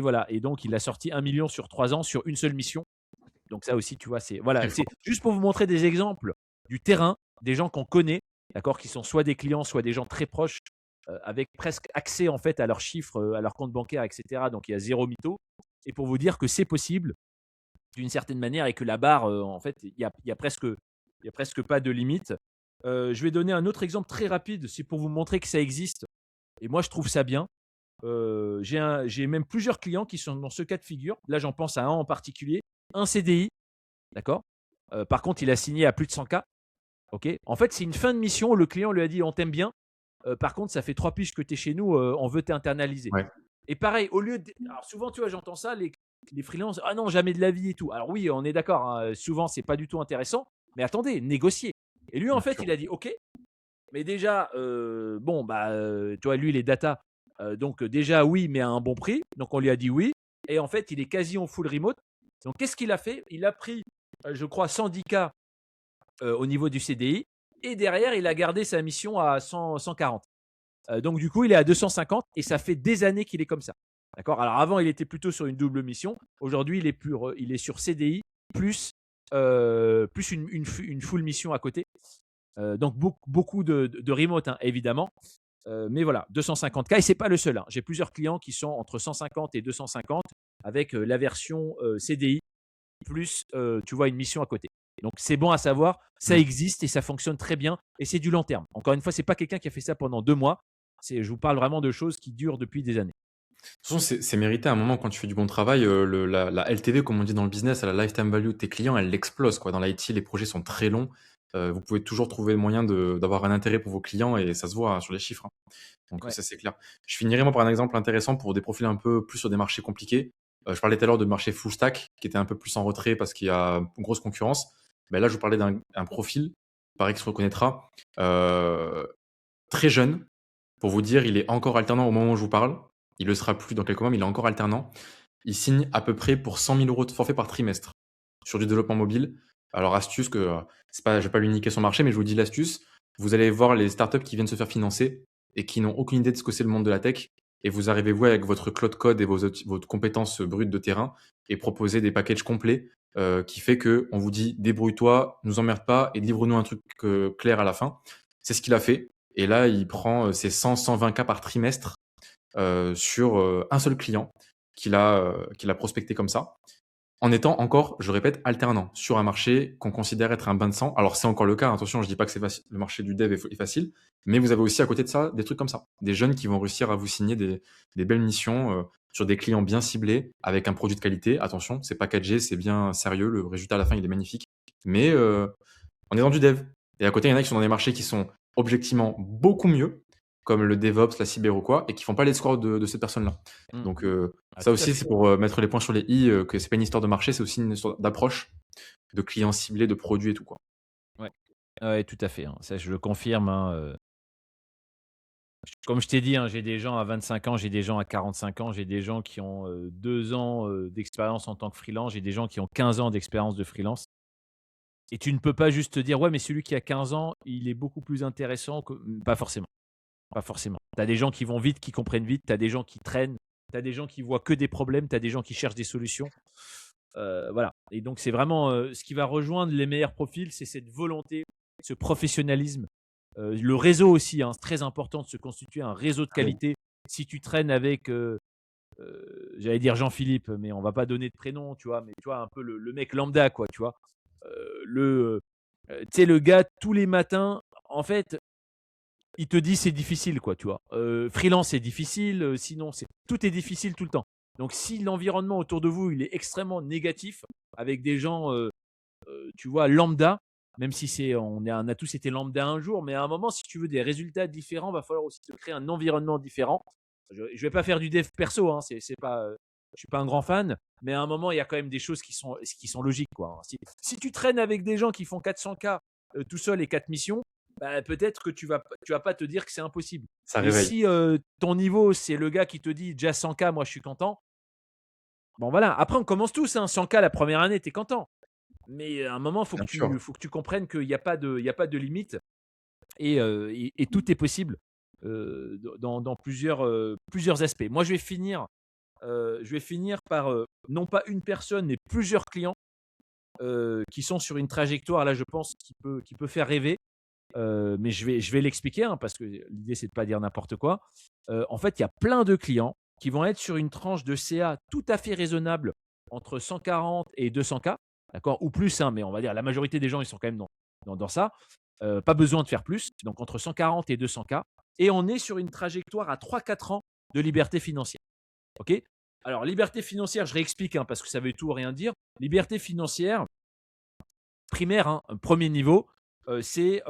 voilà, et donc il a sorti 1 million sur 3 ans sur une seule mission. Donc ça aussi, tu vois, c'est très voilà, c'est fort. juste pour vous montrer des exemples du terrain, des gens qu'on connaît, d'accord, qui sont soit des clients, soit des gens très proches, avec presque accès en fait à leurs chiffres, à leur compte bancaire, et cetera. Donc il y a zéro mytho. Et pour vous dire que c'est possible d'une certaine manière et que la barre, en fait, il y a presque pas de limite. Je vais donner un autre exemple très rapide, c'est pour vous montrer que ça existe et moi je trouve ça bien. J'ai même plusieurs clients qui sont dans ce cas de figure. Là, j'en pense à un en particulier, un CDI. D'accord. Par contre, il a signé à plus de 100K. OK. En fait, c'est une fin de mission. Le client lui a dit: «On t'aime bien. Par contre, ça fait 3 piges que tu es chez nous, on veut t'internaliser». Ouais. Et pareil, au lieu de alors souvent, tu vois, j'entends ça, les freelances: «Ah non, jamais de la vie et tout». Alors oui, on est d'accord, hein, souvent, c'est pas du tout intéressant, mais attendez, négocier. Et lui, en Bien fait, sûr. il a dit: «OK». Mais déjà, bon, bah, tu vois, lui, les data, donc déjà oui, mais à un bon prix. Donc on lui a dit oui. Et en fait, il est quasi en full remote. Donc qu'est-ce qu'il a fait? Il a pris, je crois 110K au niveau du CDI et derrière, il a gardé sa mission à 140. Donc du coup, il est à 250 et ça fait des années qu'il est comme ça. D'accord? Alors avant, il était plutôt sur une double mission. Aujourd'hui, il est sur CDI plus, plus une full mission à côté. Donc beaucoup de remote, hein, évidemment. Mais voilà, 250K et c'est pas le seul, hein. J'ai plusieurs clients qui sont entre 150 et 250 avec la version CDI plus, tu vois, une mission à côté. Donc c'est bon à savoir, ça Mm. existe et ça fonctionne très bien et c'est du long terme. Encore une fois, c'est pas quelqu'un qui a fait ça pendant 2 mois. Je vous parle vraiment de choses qui durent depuis des années. De toute façon, c'est mérité à un moment quand tu fais du bon travail. La LTV, comme on dit dans le business, la lifetime value de tes clients, elle explose, quoi. Dans l'IT, les projets sont très longs. Vous pouvez toujours trouver le moyen d'avoir un intérêt pour vos clients et ça se voit, hein, sur les chiffres, hein. Donc Ouais. ça, c'est clair. Je finirai moi par un exemple intéressant pour des profils un peu plus sur des marchés compliqués. Je parlais tout à l'heure de marché full stack qui était un peu plus en retrait parce qu'il y a une grosse concurrence. Ben là, je vous parlais d'un profil, pareil, qui se reconnaîtra, euh, très jeune. Pour vous dire, il est encore alternant au moment où je vous parle. Il le sera plus dans quelques mois, mais il est encore alternant. Il signe à peu près pour 100 000 euros de forfait par trimestre sur du développement mobile. Alors, astuce que c'est pas, je vais pas lui niquer son marché, mais je vous dis l'astuce. Vous allez voir les startups qui viennent se faire financer et qui n'ont aucune idée de ce que c'est le monde de la tech. Et vous arrivez, vous, avec votre cloud code et votre compétences brutes de terrain et proposer des packages complets qui fait que on vous dit débrouille-toi, nous emmerde pas et livre-nous un truc clair à la fin. C'est ce qu'il a fait. Et là, il prend ses 100-120K par trimestre sur un seul client qu'il a prospecté comme ça, en étant encore, je répète, alternant sur un marché qu'on considère être un bain de sang. Alors c'est encore le cas, attention, je dis pas que c'est facile, le marché du dev est facile, mais vous avez aussi à côté de ça des trucs comme ça, des jeunes qui vont réussir à vous signer des belles missions sur des clients bien ciblés, avec un produit de qualité. Attention, c'est pas 4G, c'est bien sérieux, le résultat à la fin il est magnifique, mais on est dans du dev. Et à côté, il y en a qui sont dans des marchés qui sont objectivement beaucoup mieux, comme le DevOps, la cyber ou quoi, et qui font pas les scores de ces personnes-là. Mm. Donc Ah, ça tout à aussi, fait. c'est pour mettre les points sur les i, que c'est pas une histoire de marché, c'est aussi une histoire d'approche, de clients ciblés, de produits et tout, quoi. Ouais. Ouais, tout à fait, hein. Ça, je le confirme, hein, Comme je t'ai dit, hein, j'ai des gens à 25 ans, j'ai des gens à 45 ans, j'ai des gens qui ont 2 ans d'expérience en tant que freelance, j'ai des gens qui ont 15 ans d'expérience de freelance. Et tu ne peux pas juste te dire, ouais, mais celui qui a 15 ans, il est beaucoup plus intéressant que. Pas forcément. Pas forcément. Tu as des gens qui vont vite, qui comprennent vite, tu as des gens qui traînent, tu as des gens qui voient que des problèmes, tu as des gens qui cherchent des solutions. Voilà. Et donc, c'est vraiment ce qui va rejoindre les meilleurs profils, c'est cette volonté, ce professionnalisme. Le réseau aussi, hein, c'est très important de se constituer un réseau de Ah oui. qualité. Si tu traînes avec, j'allais dire Jean-Philippe, mais on va pas donner de prénom, tu vois, mais tu vois, un peu le mec lambda, quoi, tu vois. Tu sais, le gars, tous les matins, en fait, il te dit c'est difficile, quoi, tu vois. Freelance, c'est difficile, sinon, tout est difficile tout le temps. Donc, si l'environnement autour de vous, il est extrêmement négatif, avec des gens, tu vois, lambda, même si on a tous été lambda un jour, mais à un moment, si tu veux des résultats différents, il va falloir aussi te créer un environnement différent. Je ne vais pas faire du dev perso, hein, c'est pas, je suis pas un grand fan, mais à un moment, il y a quand même des choses qui sont logiques, quoi, hein. Si tu traînes avec des gens qui font 400K tout seul et 4 missions, bah, peut-être que tu vas pas te dire que c'est impossible. Ça Mais réveille. si ton niveau, c'est le gars qui te dit déjà 100K, moi je suis content. Bon voilà, après on commence tous, hein, 100K la première année, tu es content. Mais à un moment, Bien sûr. faut que tu comprennes qu'il n'y a pas de, il y a pas de limite et tout est possible dans plusieurs aspects. Moi, je vais finir par non pas une personne, mais plusieurs clients qui sont sur une trajectoire, là, je pense, qui peut faire rêver. Mais je vais l'expliquer hein, parce que l'idée, c'est de ne pas dire n'importe quoi. En fait, il y a plein de clients qui vont être sur une tranche de CA tout à fait raisonnable entre 140 et 200K, d'accord, ou plus, hein, mais on va dire la majorité des gens, ils sont quand même dans ça. Pas besoin de faire plus, donc entre 140 et 200K. Et on est sur une trajectoire à 3-4 ans de liberté financière. Ok. Alors, liberté financière, je réexplique hein, parce que ça veut tout rien dire. Liberté financière, primaire, hein, premier niveau, c'est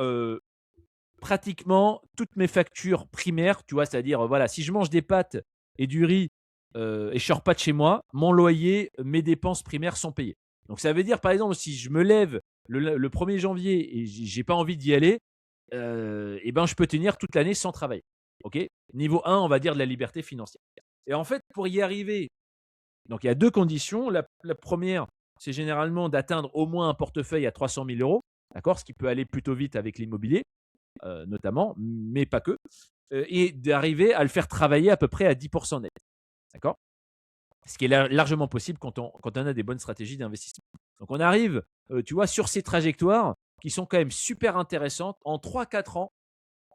pratiquement toutes mes factures primaires, tu vois, c'est-à-dire, voilà, si je mange des pâtes et du riz et je sors pas de chez moi, mon loyer, mes dépenses primaires sont payées. Donc ça veut dire, par exemple, si je me lève le 1er janvier et j'ai pas envie d'y aller, et ben, je peux tenir toute l'année sans travailler. Ok. Niveau 1, on va dire de la liberté financière. Et en fait, pour y arriver, donc il y a deux conditions. La première, c'est généralement d'atteindre au moins un portefeuille à 300 000 euros, d'accord, ce qui peut aller plutôt vite avec l'immobilier notamment, mais pas que, et d'arriver à le faire travailler à peu près à 10% net. D'accord. Ce qui est largement possible quand on a des bonnes stratégies d'investissement. Donc on arrive, tu vois, sur ces trajectoires qui sont quand même super intéressantes. En 3-4 ans,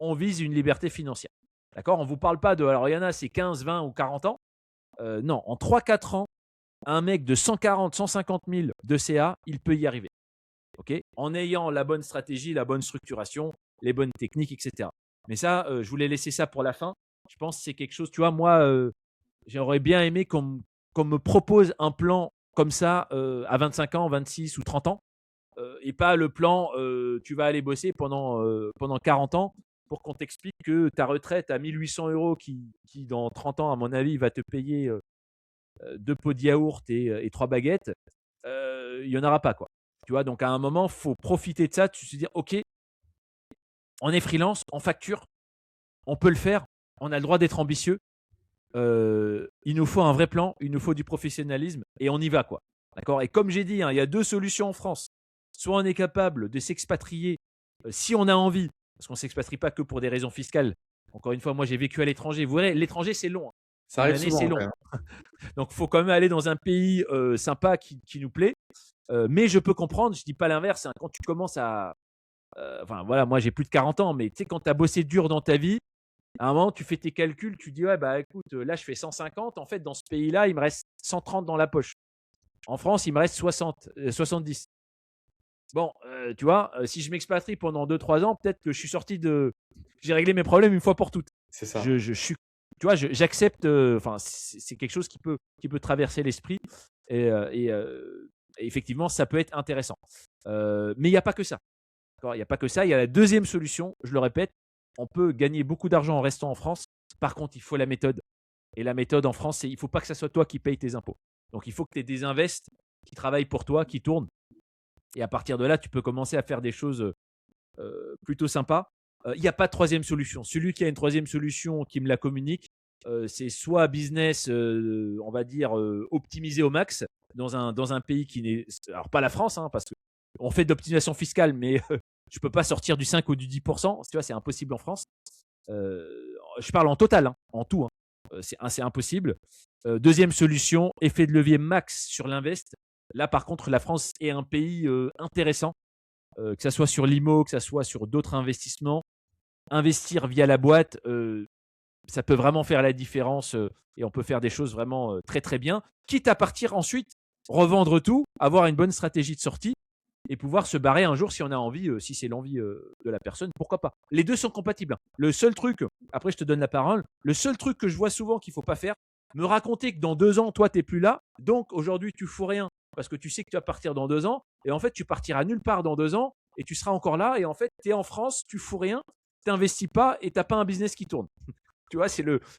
on vise une liberté financière. D'accord. On ne vous parle pas de. Alors il y en a, c'est 15, 20 ou 40 ans. Non, en 3-4 ans, un mec de 140, 150 000 de CA, il peut y arriver. Ok, en ayant la bonne stratégie, la bonne structuration, les bonnes techniques, etc. Mais ça, je voulais laisser ça pour la fin. Je pense que c'est quelque chose, tu vois, moi, j'aurais bien aimé qu'on me propose un plan comme ça à 25 ans, 26 ou 30 ans, et pas le plan, tu vas aller bosser pendant 40 ans pour qu'on t'explique que ta retraite à 1 800 euros qui, dans 30 ans, à mon avis, va te payer 2 pots de yaourt et 3 baguettes, il n'y en aura pas, quoi. Tu vois, donc à un moment, il faut profiter de ça, tu te dire, OK, on est freelance, on facture, on peut le faire, on a le droit d'être ambitieux. Il nous faut un vrai plan, il nous faut du professionnalisme et on y va, quoi. D'accord. Et comme j'ai dit, hein, il y a deux solutions en France. Soit on est capable de s'expatrier si on a envie, parce qu'on ne s'expatrie pas que pour des raisons fiscales. Encore une fois, moi j'ai vécu à l'étranger. Vous verrez, l'étranger c'est long, hein. Ça Une arrive année c'est souvent quand long. même. Donc il faut quand même aller dans un pays sympa qui nous plaît. Mais je peux comprendre, je dis pas l'inverse, hein, quand tu commences à. Enfin voilà, moi j'ai plus de 40 ans, mais tu sais, quand tu as bossé dur dans ta vie, à un moment tu fais tes calculs, tu dis ouais, bah écoute, là je fais 150, en fait dans ce pays-là, il me reste 130 dans la poche. En France, il me reste 60, 70. Bon, tu vois, si je m'expatrie pendant 2-3 ans, peut-être que je suis sorti de. J'ai réglé mes problèmes une fois pour toutes. C'est ça. Je suis. Tu vois, j'accepte. Enfin, c'est quelque chose qui peut traverser l'esprit. Et effectivement, ça peut être intéressant. Mais il n'y a pas que ça. Il n'y a pas que ça. Il y a la deuxième solution. Je le répète, on peut gagner beaucoup d'argent en restant en France. Par contre, il faut la méthode. Et la méthode en France, c'est il ne faut pas que ce soit toi qui paye tes impôts. Donc, il faut que tu aies des invests qui travaillent pour toi, qui tournent. Et à partir de là, tu peux commencer à faire des choses plutôt sympas. Il n'y a pas de troisième solution. Celui qui a une troisième solution, qui me la communique, c'est soit business, on va dire, optimisé au max dans un pays qui n'est. Alors, pas la France, hein, parce qu'on fait de l'optimisation fiscale, mais je ne peux pas sortir du 5 ou du 10%. Tu vois, c'est impossible en France. Je parle en total, hein, en tout. Hein. C'est impossible. Deuxième solution, effet de levier max sur l'invest. Là, par contre, la France est un pays intéressant, que ce soit sur l'IMO, que ce soit sur d'autres investissements. Investir via la boîte, ça peut vraiment faire la différence et on peut faire des choses vraiment très très bien. Quitte à partir ensuite, revendre tout, avoir une bonne stratégie de sortie et pouvoir se barrer un jour si on a envie, si c'est l'envie de la personne, pourquoi pas. Les deux sont compatibles. Hein. Le seul truc, après je te donne la parole, le seul truc que je vois souvent qu'il ne faut pas faire, me raconter que dans 2 ans, toi, tu n'es plus là, donc aujourd'hui, tu fous rien parce que tu sais que tu vas partir dans 2 ans et en fait, tu partiras nulle part dans 2 ans et tu seras encore là et en fait, tu es en France, tu fous rien, tu n'investis pas et tu n'as pas un business qui tourne. Tu vois,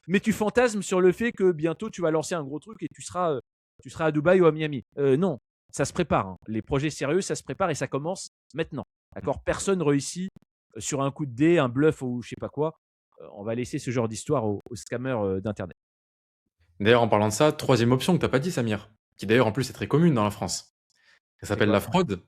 mais tu fantasmes sur le fait que bientôt, tu vas lancer un gros truc et tu seras à Dubaï ou à Miami. Non, ça se prépare. Hein. Les projets sérieux, ça se prépare et ça commence maintenant. D'accord. Personne ne réussit sur un coup de dé, un bluff ou je sais pas quoi. On va laisser ce genre d'histoire aux scammers d'Internet. D'ailleurs, en parlant de ça, troisième option que tu n'as pas dit, Samir, qui d'ailleurs en plus est très commune dans la France. Ça C'est s'appelle quoi? la fraude.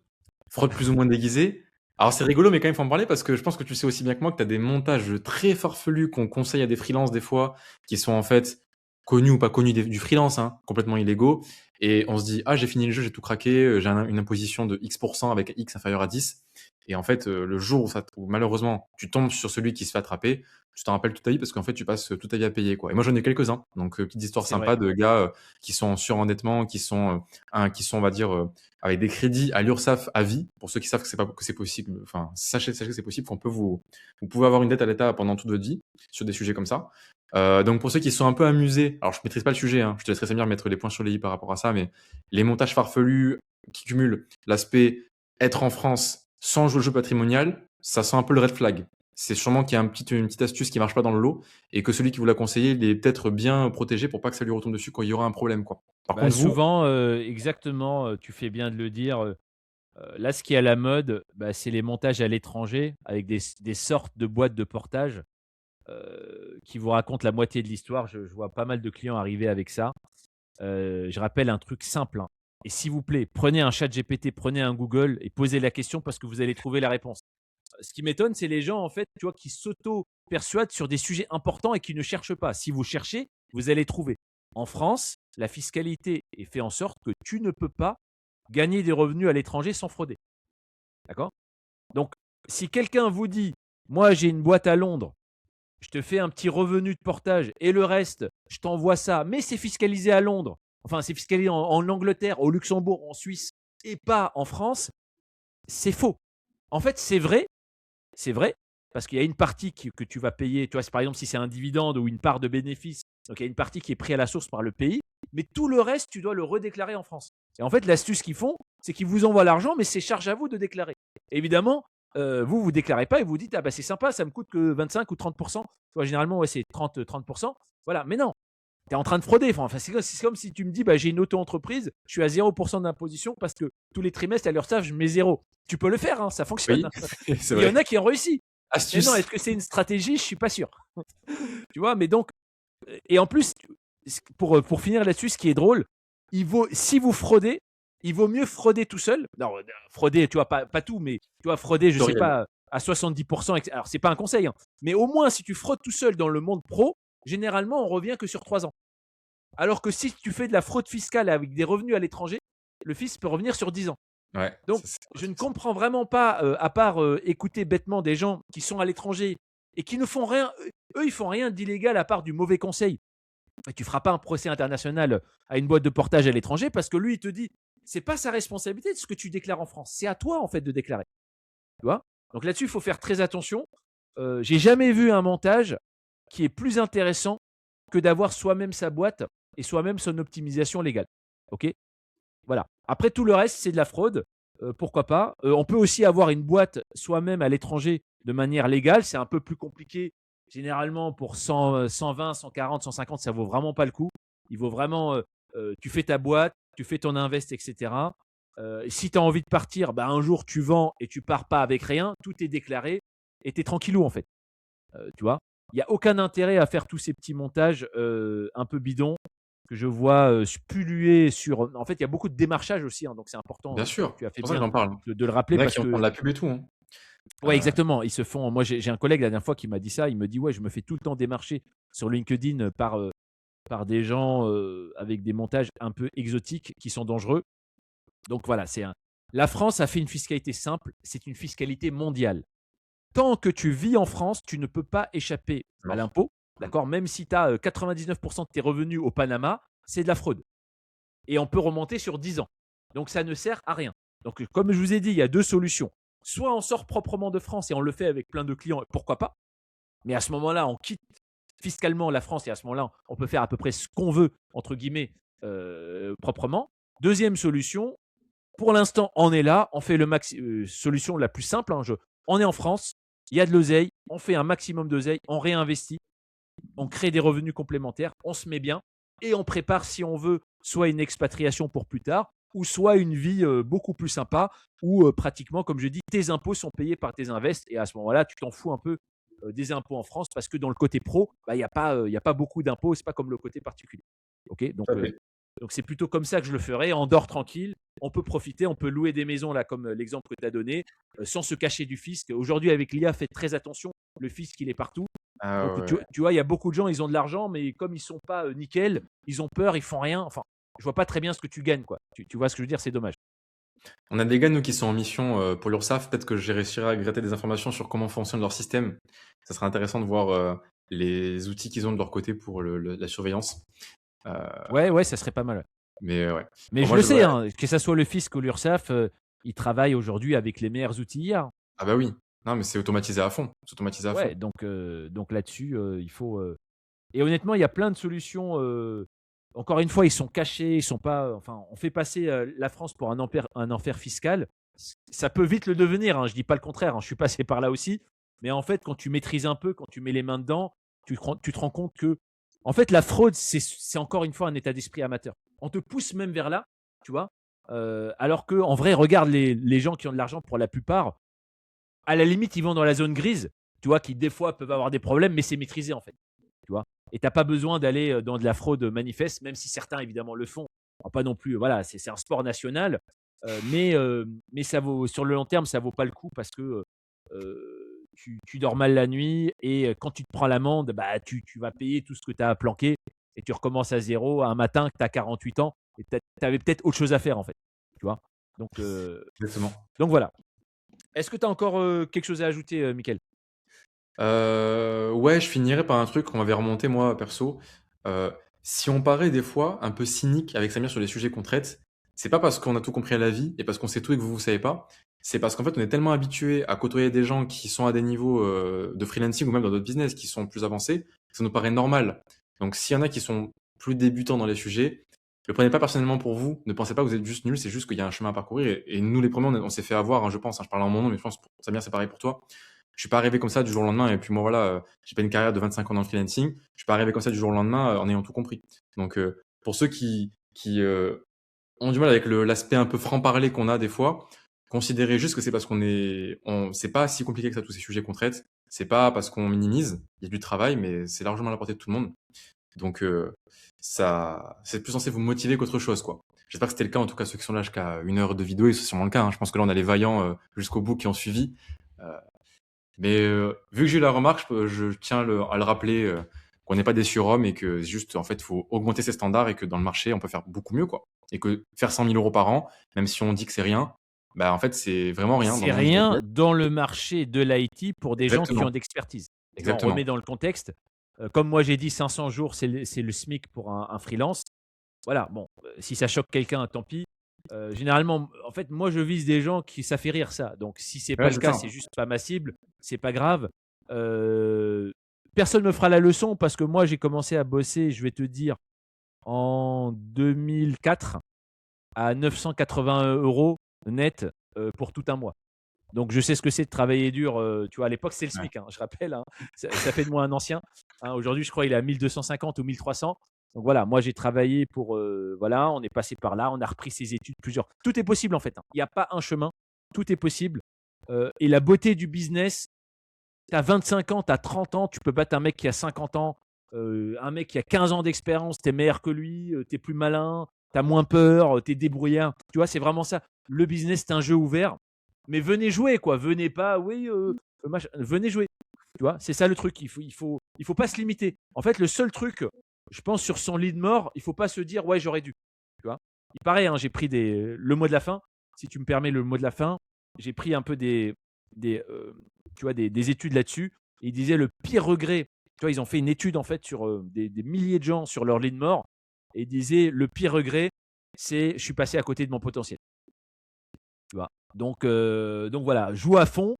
Fraude plus ou moins déguisée. Alors c'est rigolo, mais quand même, il faut en parler parce que je pense que tu sais aussi bien que moi que tu as des montages très farfelus qu'on conseille à des freelances des fois, qui sont en fait connus ou pas connus du freelance, hein, complètement illégaux. Et on se dit, ah, j'ai fini le jeu, j'ai tout craqué, j'ai une imposition de X% avec X inférieur à 10. Et en fait, le jour où malheureusement tu tombes sur celui qui se fait attraper, tu t'en rappelles toute ta vie parce qu'en fait, tu passes toute ta vie à payer, quoi. Et moi, j'en ai quelques-uns. Donc, petite histoire C'est vrai. sympa de gars qui sont en surendettement, qui sont, on va dire, avec des crédits à l'URSSAF à vie. Pour ceux qui savent que c'est possible, enfin, sachez que c'est possible, vous pouvez avoir une dette à l'État pendant toute votre vie sur des sujets comme ça. Donc, pour ceux qui sont un peu amusés, alors je maîtrise pas le sujet, hein, je te laisserai Samir mettre les points sur les i par rapport à ça, mais les montages farfelus qui cumulent l'aspect être en France sans jouer le jeu patrimonial, ça sent un peu le red flag. C'est sûrement qu'il y a une petite astuce qui marche pas dans le lot et que celui qui vous l'a conseillé, il est peut-être bien protégé pour pas que ça lui retombe dessus quand il y aura un problème, quoi. Par Bah, contre, vous, souvent, exactement, tu fais bien de le dire. Là, ce qui est à la mode, bah, c'est les montages à l'étranger avec des sortes de boîtes de portage qui vous racontent la moitié de l'histoire. Je vois pas mal de clients arriver avec ça. Je rappelle un truc simple. Hein. Et s'il vous plaît, prenez un chat GPT, prenez un Google et posez la question parce que vous allez trouver la réponse. Ce qui m'étonne, c'est les gens en fait, tu vois, qui s'auto-persuadent sur des sujets importants et qui ne cherchent pas. Si vous cherchez, vous allez trouver. En France, la fiscalité est faite en sorte que tu ne peux pas gagner des revenus à l'étranger sans frauder. D'accord? Donc, si quelqu'un vous dit, moi j'ai une boîte à Londres, je te fais un petit revenu de portage et le reste, je t'envoie ça, mais c'est fiscalisé à Londres, enfin c'est fiscalisé en Angleterre, au Luxembourg, en Suisse et pas en France, c'est faux. En fait, c'est vrai, parce qu'il y a une partie que tu vas payer, tu vois, par exemple si c'est un dividende ou une part de bénéfice, donc il y a une partie qui est prise à la source par le pays, mais tout le reste, tu dois le redéclarer en France. Et en fait, l'astuce qu'ils font, c'est qu'ils vous envoient l'argent, mais c'est charge à vous de déclarer. Évidemment, vous ne déclarez pas et vous dites, ah bah c'est sympa, ça me coûte que 25 ou 30%. Tu vois, généralement, ouais, c'est 30%. Voilà, mais non, tu es en train de frauder. Enfin, c'est comme si tu me dis, bah, j'ai une auto-entreprise, je suis à 0% d'imposition parce que tous les trimestres, à leur savent, je mets 0. Tu peux le faire, hein, ça fonctionne. oui, c'est Il y en vrai. a qui ont réussi. Mais non, Astuce. est-ce que c'est une stratégie? Je suis pas sûr. Tu vois, mais donc, et en plus, pour finir là-dessus, ce qui est drôle, si vous fraudez, il vaut mieux frauder tout seul. Non, frauder, tu vois, pas tout, mais tu vois, frauder, je sais Tutoriel. pas, à 70%. Alors, c'est pas un conseil, hein, mais au moins, si tu fraudes tout seul dans le monde pro, généralement, on revient que sur 3 ans. Alors que si tu fais de la fraude fiscale avec des revenus à l'étranger, le fisc peut revenir sur 10 ans. Ouais, Donc, je ne comprends vraiment pas, à part écouter bêtement des gens qui sont à l'étranger et qui ne font rien, eux, ils font rien d'illégal à part du mauvais conseil. Et tu feras pas un procès international à une boîte de portage à l'étranger parce que lui, il te dit, c'est pas sa responsabilité de ce que tu déclares en France. C'est à toi, en fait, de déclarer. Tu vois? Donc là-dessus, il faut faire très attention. J'ai jamais vu un montage qui est plus intéressant que d'avoir soi-même sa boîte et soi-même son optimisation légale. OK? Voilà. Après, tout le reste, c'est de la fraude. Pourquoi pas? On peut aussi avoir une boîte soi-même à l'étranger de manière légale. C'est un peu plus compliqué. Généralement, pour 100, 120, 140, 150, ça vaut vraiment pas le coup. Il vaut vraiment, tu fais ta boîte, tu fais ton invest, etc. Si tu as envie de partir, bah, un jour tu vends et tu pars pas avec rien. Tout est déclaré. et t'es tranquillou en fait. Tu vois? Il y a aucun intérêt à faire tous ces petits montages, un peu bidons que je vois, pulluler sur en fait, il y a beaucoup de démarchage aussi, hein, donc c'est important, Bien sûr, tu as c'est fait pour ça que bien j'en parle. de le Il rappeler y en a parce qui en font de que la pub et tout, hein. ouais, Heu, exactement, ils se font moi j'ai un collègue la dernière fois qui m'a dit ça, il me dit: «Ouais, je me fais tout le temps démarcher sur LinkedIn, par des gens, avec des montages un peu exotiques qui sont dangereux». Donc voilà, la France a fait une fiscalité simple, c'est une fiscalité mondiale. Tant que tu vis en France, tu ne peux pas échapper à mort. l'impôt, Mmh. d'accord? Même si tu as 99 de tes revenus au Panama, c'est de la fraude et on peut remonter sur 10 ans. Donc ça ne sert à rien. Donc comme je vous ai dit, il y a 2 solutions. Soit on sort proprement de France et on le fait avec plein de clients, pourquoi pas? Mais à ce moment-là, on quitte fiscalement la France et à ce moment-là, on peut faire à peu près ce qu'on veut, entre guillemets, proprement. Deuxième solution, pour l'instant, on est là, on fait solution la plus simple, hein, on est en France, il y a de l'oseille, on fait un maximum d'oseille, on réinvestit, on crée des revenus complémentaires, on se met bien et on prépare, si on veut, soit une expatriation pour plus tard, ou soit une vie beaucoup plus sympa, où pratiquement, comme je dis, tes impôts sont payés par tes invests et à ce moment-là, tu t'en fous un peu des impôts en France parce que dans le côté pro, bah, il y a pas beaucoup d'impôts, c'est pas comme le côté particulier. Ok, Tout à fait. donc c'est plutôt comme ça que je le ferai. On dort tranquille, on peut profiter, on peut louer des maisons là, comme l'exemple que tu as donné, sans se cacher du fisc. Aujourd'hui, avec l'IA, faites très attention. Le fisc, il est partout. Ah Donc, ouais, ouais. tu vois, il y a beaucoup de gens, ils ont de l'argent, mais comme ils sont pas nickel, ils ont peur, ils font rien. Enfin, je vois pas très bien ce que tu gagnes, quoi. Tu vois ce que je veux dire, c'est dommage. On a des gars, nous, qui sont en mission, pour l'URSSAF. Peut-être que je réussirai à gratter des informations sur comment fonctionne leur système. Ça serait intéressant de voir, les outils qu'ils ont de leur côté pour la surveillance. Heu, Ouais, ouais, ça serait pas mal. mais ouais. Mais Bon, je moi, le je sais, devrais hein, que ça soit le fisc ou l'URSSAF, ils travaillent aujourd'hui avec les meilleurs outils IA. ah bah oui. Non, mais c'est automatisé à fond. C'est automatisé à fond. Ouais, donc là-dessus, il faut. Et honnêtement, il y a plein de solutions. Encore une fois, ils sont cachés, ils sont pas. Enfin, on fait passer la France pour un enfer fiscal. Ça peut vite le devenir. Hein, je dis pas le contraire. Hein, je suis passé par là aussi. Mais en fait, quand tu maîtrises un peu, quand tu mets les mains dedans, tu te rends compte que, en fait, la fraude, c'est encore une fois un état d'esprit amateur. On te pousse même vers là, tu vois. Alors que, en vrai, regarde les gens qui ont de l'argent pour la plupart. À la limite, ils vont dans la zone grise, tu vois, qui des fois peuvent avoir des problèmes, mais c'est maîtrisé en fait, tu vois. Et tu n'as pas besoin d'aller dans de la fraude manifeste, même si certains évidemment le font. Pas non plus, voilà, c'est un sport national, mais ça vaut sur le long terme, ça vaut pas le coup parce que tu dors mal la nuit et quand tu te prends l'amende, bah, tu vas payer tout ce que tu as planqué et tu recommences à zéro un matin que tu as 48 ans et tu avais peut-être autre chose à faire en fait, tu vois. Donc, euh, Exactement. donc voilà. Est-ce que tu as encore quelque chose à ajouter, Mickaël? Ouais, je finirai par un truc qu'on m'avait remonté, moi, perso. Heu, Si on paraît des fois un peu cynique avec Samir sur les sujets qu'on traite, c'est pas parce qu'on a tout compris à la vie et parce qu'on sait tout et que vous savez pas. C'est parce qu'en fait, on est tellement habitué à côtoyer des gens qui sont à des niveaux, de freelancing ou même dans d'autres business qui sont plus avancés, que ça nous paraît normal. Donc s'il y en a qui sont plus débutants dans les sujets, le prenez pas personnellement pour vous. Ne pensez pas que vous êtes juste nuls, c'est juste qu'il y a un chemin à parcourir et nous les premiers on s'est fait avoir, hein, je pense, hein. Je parle en mon nom, mais je pense pour Samir, c'est pareil pour toi. Je suis pas arrivé comme ça du jour au lendemain et puis moi voilà, j'ai pas une carrière de 25 ans dans le freelancing. Je suis pas arrivé comme ça du jour au lendemain, en ayant tout compris. Donc pour ceux qui ont du mal avec l'aspect un peu franc-parler qu'on a des fois, considérez juste que c'est parce c'est pas si compliqué que ça tous ces sujets qu'on traite. C'est pas parce qu'on minimise, il y a du travail, mais c'est largement à la portée de tout le monde. Donc ça c'est plus censé vous motiver qu'autre chose, quoi. J'espère que c'était le cas, en tout cas ceux qui sont là jusqu'à 1 heure de vidéo et c'est sûrement le cas, hein. Je pense que là on a les vaillants, jusqu'au bout qui ont suivi. Heu mais vu que j'ai eu la remarque, je tiens à le rappeler, qu'on n'est pas des surhommes et que juste, en fait, il faut augmenter ses standards et que dans le marché, on peut faire beaucoup mieux, quoi. Et que faire 100 000 euros par an, même si on dit que c'est rien, bah, en fait, c'est vraiment rien dans C'est le monde du rien business. dans le marché de l'IT pour des gens qui Exactement, ont d'expertise. Tu vois, on remet exactement. dans le contexte. Comme moi j'ai dit 500 jours, c'est le SMIC pour un freelance. Voilà, bon, si ça choque quelqu'un, tant pis. Généralement, en fait, moi je vise des gens qui ça fait rire ça. Donc si c'est pas Ouais, le c'est cas, ça. c'est juste pas ma cible, c'est pas grave. Heu, Personne me fera la leçon parce que moi j'ai commencé à bosser, je vais te dire, en 2004 à 980 € net, pour tout un mois. Donc je sais ce que c'est de travailler dur, tu vois? À l'époque, c'est le Ouais. SMIC, hein, je rappelle, hein. Ça fait de moi un ancien, hein. Aujourd'hui, je crois il est à 1 250 ou 1 300. Donc voilà, moi j'ai travaillé pour, voilà, on est passé par là, on a repris ses études plusieurs tout est possible en fait, hein. Il y a pas un chemin, tout est possible, et la beauté du business, Tu as 25 ans, tu as 30 ans, tu peux battre un mec qui a 50 ans, un mec qui a 15 ans d'expérience, tu es meilleur que lui, tu es plus malin, tu as moins peur, tu es débrouillard. Tu vois, c'est vraiment ça. Le business, c'est un jeu ouvert. Mais venez jouer, quoi. Venez pas, oui, venez jouer. Tu vois, c'est ça le truc. Il faut pas se limiter. En fait, le seul truc, je pense, sur son lit de mort, il faut pas se dire, ouais, j'aurais dû. Tu vois, il paraît, hein, j'ai pris le mot de la fin. Si tu me permets le mot de la fin, j'ai pris un peu tu vois, des études là-dessus. Et il disait le pire regret. Tu vois, ils ont fait une étude en fait sur des milliers de gens sur leur lit de mort. Et il disait le pire regret, c'est je suis passé à côté de mon potentiel. Tu vois. Donc voilà, joue à fond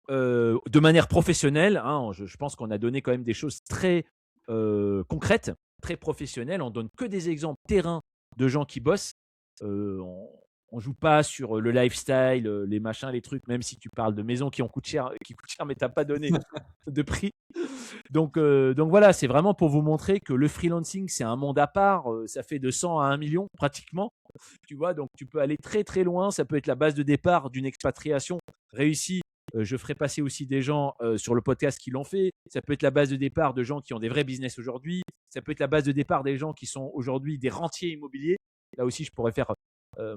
de manière professionnelle. Hein, je pense qu'on a donné quand même des choses très concrètes, très professionnelles. On donne que des exemples terrain de gens qui bossent. On joue pas sur le lifestyle, les machins, les trucs, même si tu parles de maisons qui coûtent cher, mais tu n'as pas donné de prix. Donc voilà, c'est vraiment pour vous montrer que le freelancing, c'est un monde à part. Ça fait de 100 à 1 million pratiquement. Tu vois, donc tu peux aller très très loin. Ça peut être la base de départ d'une expatriation réussie. Je ferai passer aussi des gens sur le podcast qui l'ont fait. Ça peut être la base de départ de gens qui ont des vrais business aujourd'hui. Ça peut être la base de départ des gens qui sont aujourd'hui des rentiers immobiliers. Là aussi, je pourrais faire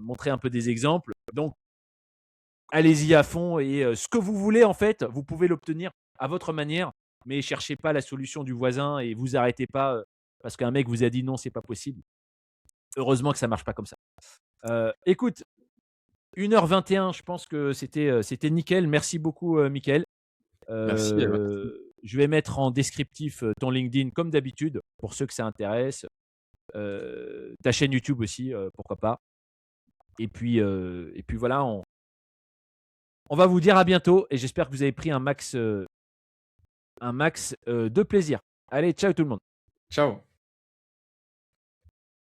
montrer un peu des exemples. Donc, allez-y à fond et ce que vous voulez, en fait, vous pouvez l'obtenir à votre manière, mais cherchez pas la solution du voisin et vous arrêtez pas parce qu'un mec vous a dit non, c'est pas possible. Heureusement que ça marche pas comme ça. Écoute, 1h21, je pense que c'était nickel. Merci beaucoup, Mickaël. Merci, Je vais mettre en descriptif ton LinkedIn comme d'habitude pour ceux que ça intéresse. Ta chaîne YouTube aussi, pourquoi pas. Et puis voilà, on va vous dire à bientôt et j'espère que vous avez pris un max de plaisir. Allez, ciao tout le monde. Ciao.